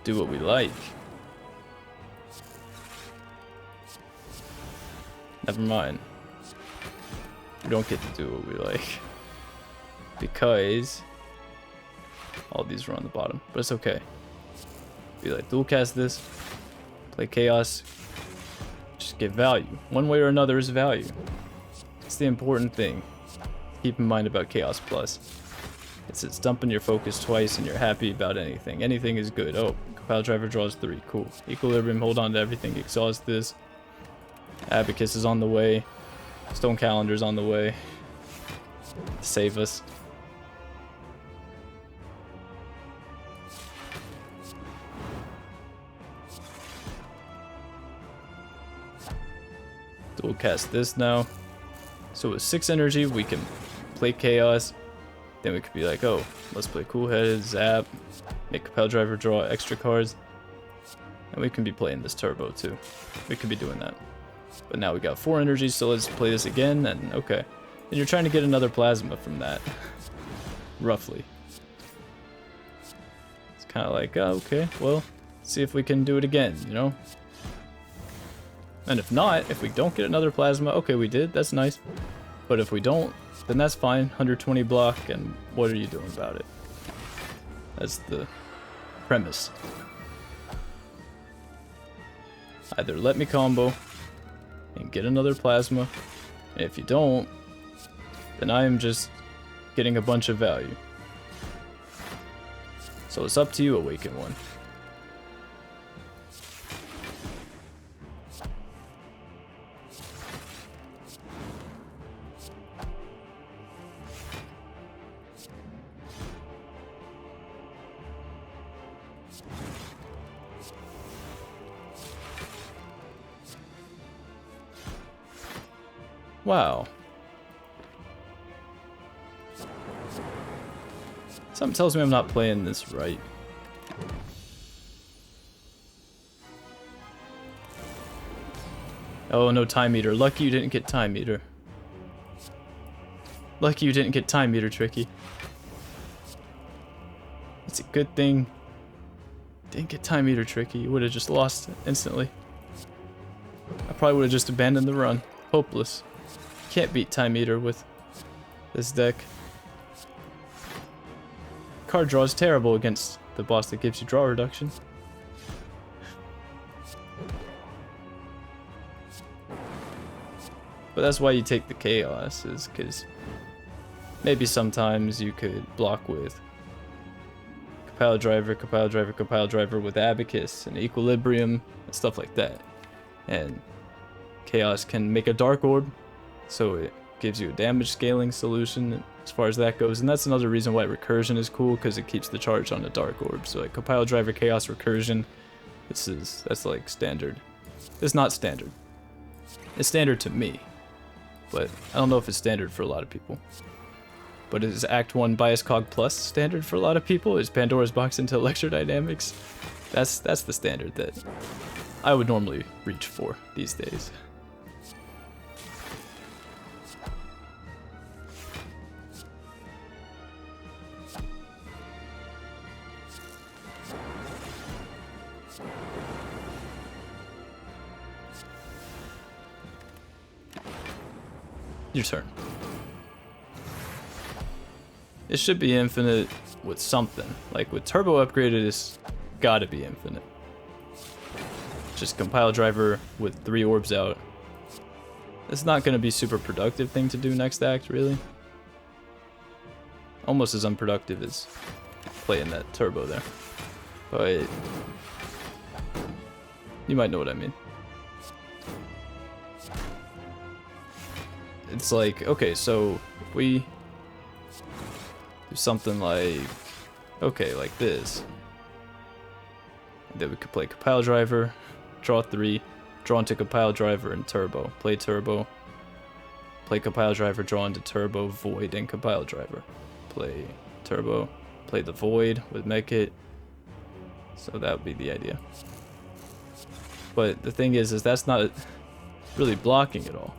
do what we like. Never mind. We don't get to do what we like. Because all these are on the bottom, but it's okay. Be like, dual cast this, play Chaos, just get value. One way or another is value. It's the important thing. Keep in mind about Chaos Plus. It's dumping your focus twice and you're happy about anything. Anything is good. Oh, Compile Driver draws 3. Cool. Equilibrium, hold on to everything. Exhaust this. Abacus is on the way. Stone Calendar's on the way. Save us. Dual cast this now. So with 6 energy, we can play Chaos. Then we could be like, oh, let's play Cool Headed, Zap, make Compile Driver draw extra cards. And we can be playing this Turbo too. We could be doing that. But now we got 4 energy, so let's play this again, and okay. And you're trying to get another Plasma from that. Roughly. It's kind of like, oh, okay, well, see if we can do it again, you know? And if not, if we don't get another Plasma, okay, we did, that's nice. But if we don't, then that's fine. 120 block, and what are you doing about it? That's the premise. Either let me combo and get another Plasma, and if you don't, then I am just getting a bunch of value. So it's up to you, Awaken One. Wow. Something tells me I'm not playing this right. Oh, no Time Meter. Lucky you didn't get Time Meter. Lucky you didn't get Time Meter, Tricky. It's a good thing. Didn't get Time Meter, Tricky. You would have just lost instantly. I probably would have just abandoned the run. Hopeless. Can't beat Time Eater with this deck. Card draw is terrible against the boss that gives you draw reduction. But that's why you take the Chaos, is because maybe sometimes you could block with Compile Driver, Compile Driver, Compile Driver with Abacus and Equilibrium and stuff like that. And Chaos can make a Dark Orb, so it gives you a damage scaling solution as far as that goes. And that's another reason why Recursion is cool, because it keeps the charge on the Dark Orb. So like Compile Driver, Chaos, Recursion, that's like standard. It's not standard. It's standard to me, but I don't know if it's standard for a lot of people. But is Act 1 Bias Cog Plus standard for a lot of people? Is Pandora's Box into Electrodynamics? That's the standard that I would normally reach for these days. Your turn. It should be infinite with something. Like with turbo upgraded, it's gotta be infinite. Just compile driver with 3 orbs out. It's not gonna be super productive thing to do next act, really. Almost as unproductive as playing that turbo there. But you might know what I mean. It's like, okay, so if we do something like, okay, like this. Then we could play compile driver, draw 3, draw into compile driver and turbo. Play turbo, play compile driver, draw into turbo, void, and compile driver. Play turbo, play the void with medkit. So that would be the idea. But the thing is that's not really blocking at all.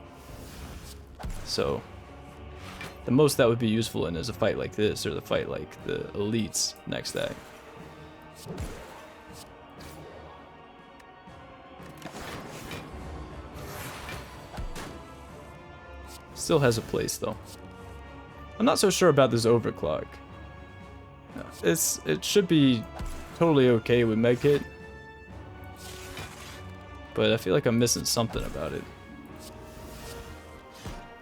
So the most that would be useful in is a fight like this, or the fight like the elites next act. Still has a place though. I'm not so sure about this overclock. It should be totally okay with medkit, but I feel like I'm missing something about it.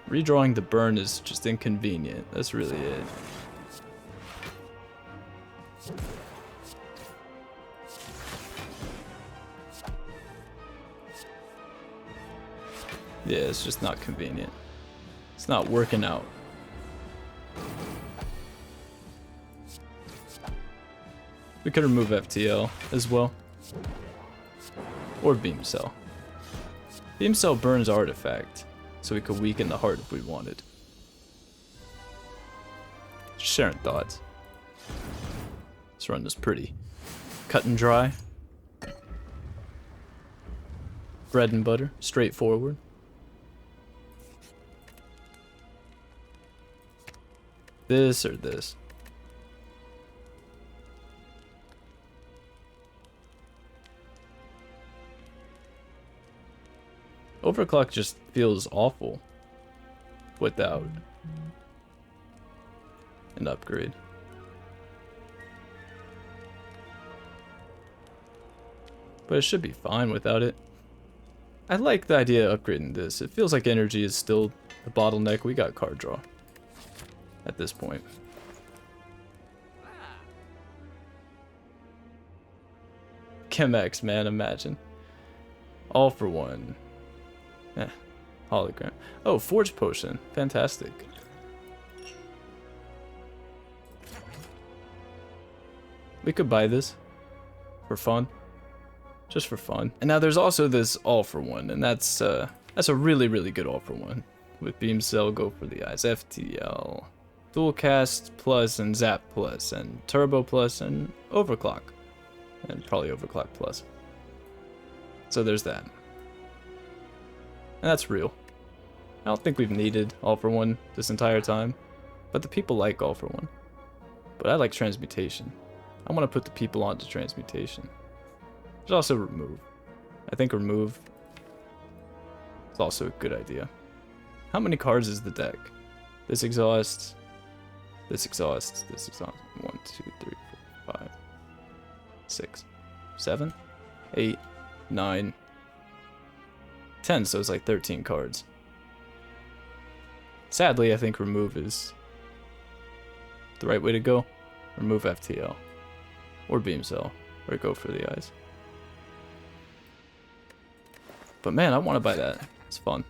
Redrawing the burn is just inconvenient. That's really it. Yeah, it's just not convenient. It's not working out. We could remove FTL as well. Or Beam Cell. Beam Cell burns Artifact, so we could weaken the heart if we wanted. Just sharing thoughts. Let's run this pretty cut and dry. Bread and butter, straightforward. This or this? Overclock just feels awful without an upgrade. But it should be fine without it. I like the idea of upgrading this. It feels like energy is still the bottleneck. We got card draw at this point. Chemex, man, imagine. All for one. Hologram. Oh, Forge Potion. Fantastic. We could buy this for fun. Just for fun. And now there's also this all for one, and that's a really, really good all for one. With Beam Cell, go for the eyes. FTL. Dual Cast Plus and Zap Plus and Turbo Plus and Overclock. And probably Overclock Plus. So there's that. And that's real. I don't think we've needed All for One this entire time, but the people like All for One. But I like Transmutation. I want to put the people onto Transmutation. There's also Remove. I think Remove is also a good idea. How many cards is the deck? This exhaust, this exhaust, this exhaust. 1, 2, 3, 4, 5, 6, 7, 8, 9, 10, so it's like 13 cards. Sadly, I think Remove is the right way to go. Remove FTL. Or Beam Cell. Or go for the eyes. But man, I want to buy that. It's fun.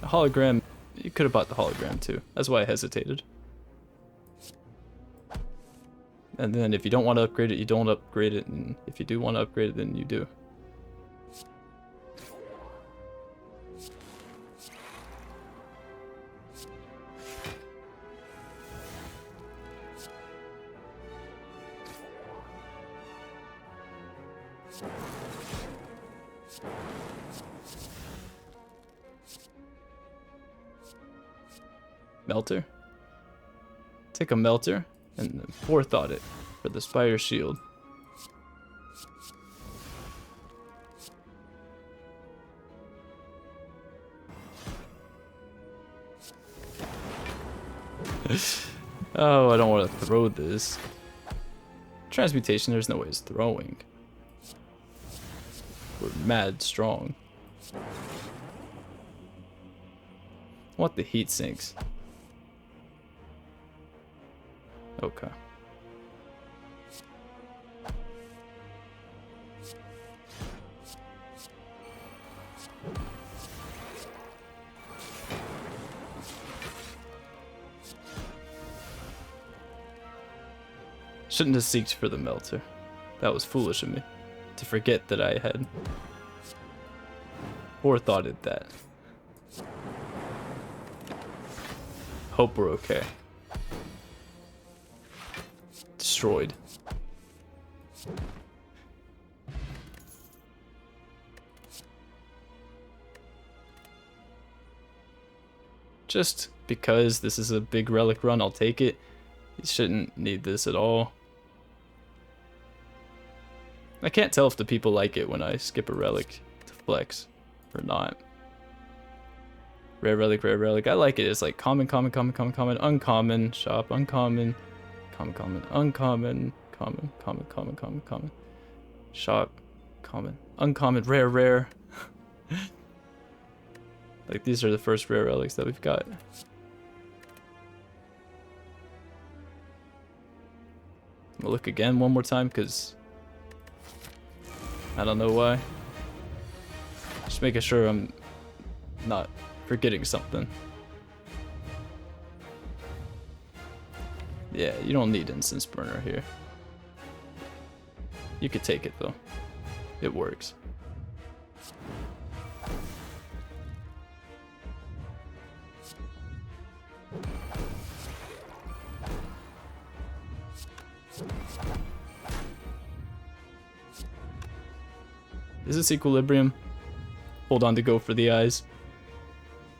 A hologram, you could have bought the hologram too. That's why I hesitated. And then if you don't want to upgrade it, you don't upgrade it. And if you do want to upgrade it, then you do. Melter. Take a melter and then forethought it for the Spire shield. Oh, I don't want to throw this. Transmutation, there's no way it's throwing. We're mad strong. What the heat sinks? Okay. Shouldn't have seeked for the melter. That was foolish of me to forget that I had forethoughted that. Hope we're okay. Destroyed. Just because this is a big relic run, I'll take it. You shouldn't need this at all. I can't tell if the people like it when I skip a relic to flex or not. Rare relic, rare relic. I like it. It's like common, common, common, common, common, uncommon, shop, uncommon, common, common, uncommon, common, common, common, common, common, shop, common, uncommon, rare, rare. Like these are the first rare relics that we've got. I'm gonna look again one more time because I don't know why. Just making sure I'm not forgetting something. Yeah, you don't need instance burner here. You could take it though. It works. Is this equilibrium? Hold on to go for the eyes.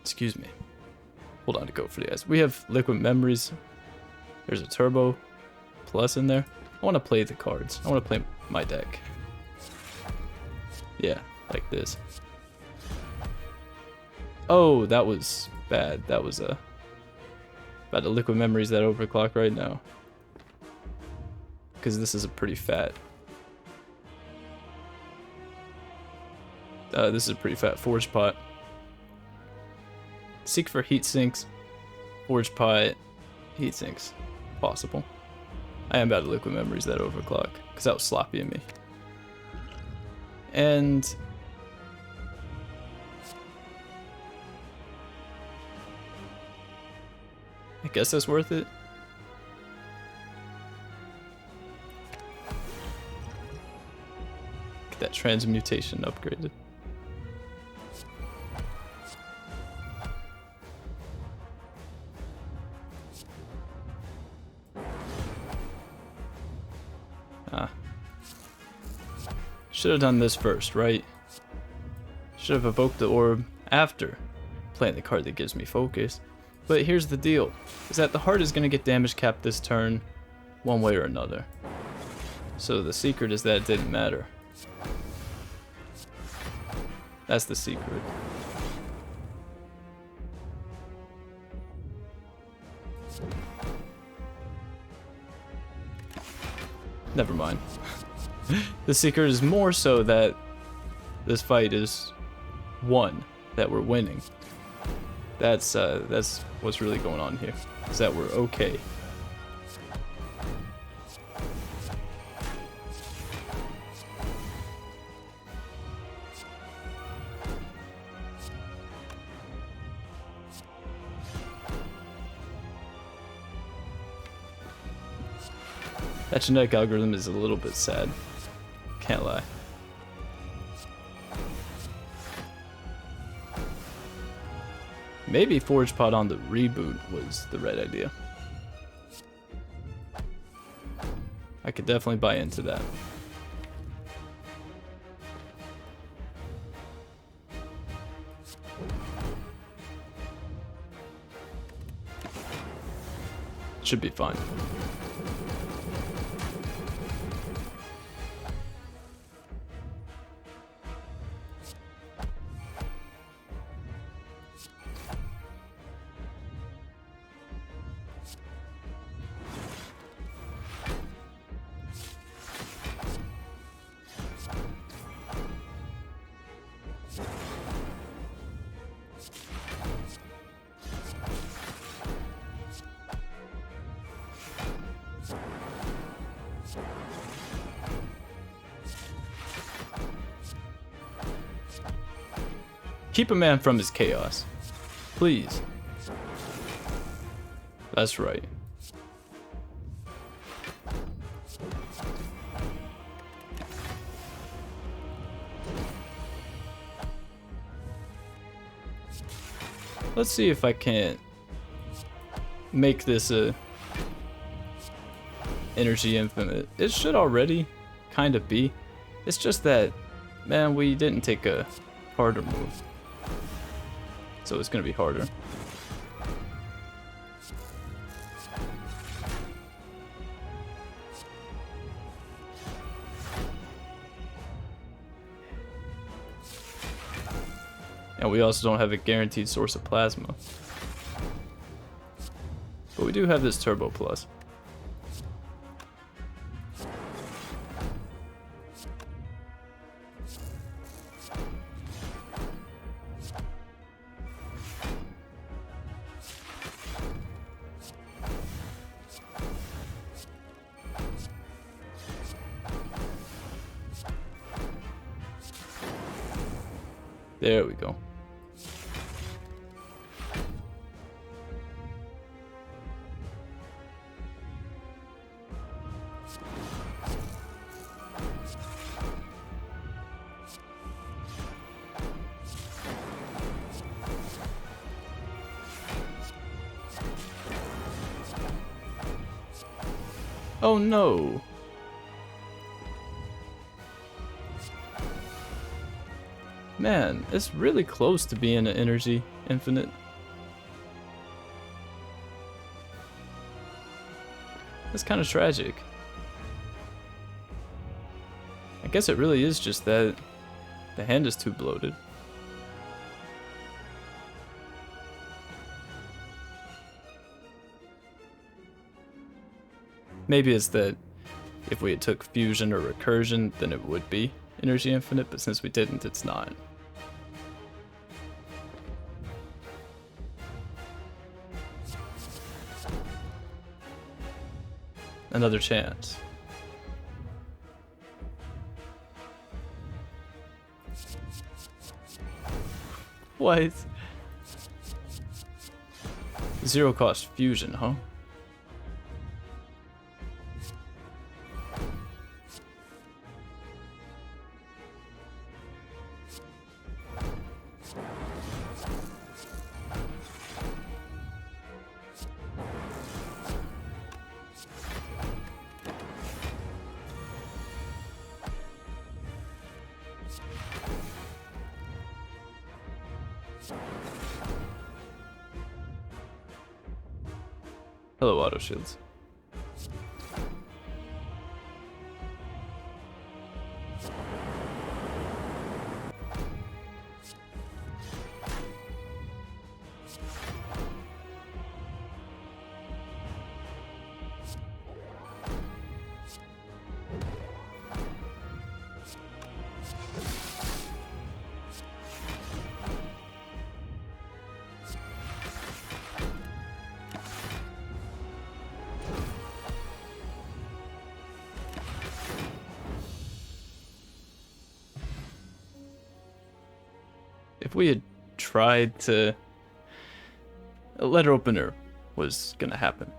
Excuse me. Hold on to go for the eyes. We have liquid memories. There's a turbo plus in there. I want to play the cards. I want to play my deck. Yeah, like this. Oh, that was bad. That was about the liquid memories that overclock right now. Because this is a pretty fat. This is a pretty fat forge pot. Seek for heat sinks. Forge pot. Heat sinks. Possible. I am about to liquid memories that overclock. Because that was sloppy in me. And I guess that's worth it. Get that transmutation upgraded. Should have done this first, right? Should have evoked the orb after playing the card that gives me focus. But here's the deal, is that the heart is going to get damage capped this turn one way or another. So the secret is that it didn't matter. That's the secret. Never mind. The secret is more so that this fight is won, that we're winning. That's what's really going on here, is that we're okay. That genetic algorithm is a little bit sad. Can't lie. Maybe Forge Pod on the reboot was the right idea. I could definitely buy into that. Should be fine. Keep a man from his chaos. Please. That's right. Let's see if I can't make this a energy infinite. It should already kind of be. It's just that, man, we didn't take a harder move. So it's gonna be harder. And we also don't have a guaranteed source of plasma. But we do have this Turbo Plus. There we go. Oh no. Man, it's really close to being an energy infinite. That's kind of tragic. I guess it really is just that the hand is too bloated. Maybe it's that if we had took fusion or recursion, then it would be energy infinite, but since we didn't, it's not. Another chance. What? Zero cost fusion, huh? Hello, auto shields. If we had tried to... A letter opener was gonna happen.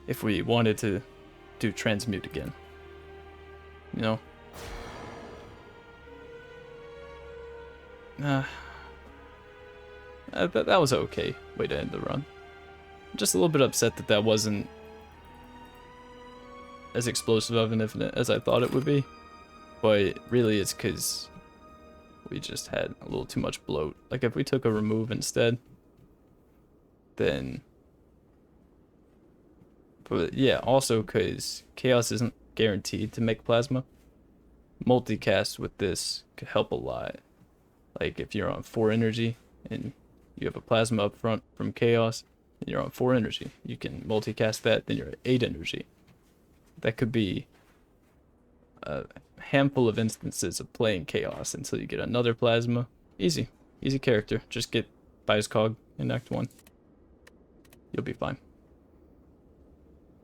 If we wanted to do transmute again. You know? That was okay way to end the run. Just a little bit upset that that wasn't as explosive of an infinite as I thought it would be. But really it's because we just had a little too much bloat. Like if we took a remove instead, then... But yeah, also because chaos isn't guaranteed to make plasma. Multicast with this could help a lot. Like if you're on 4 energy and you have a plasma up front from chaos, and you're on 4 energy, you can multicast that, then you're at 8 energy. That could be a handful of instances of playing chaos until you get another plasma. Easy character. Just get by his cog in Act 1. You'll be fine.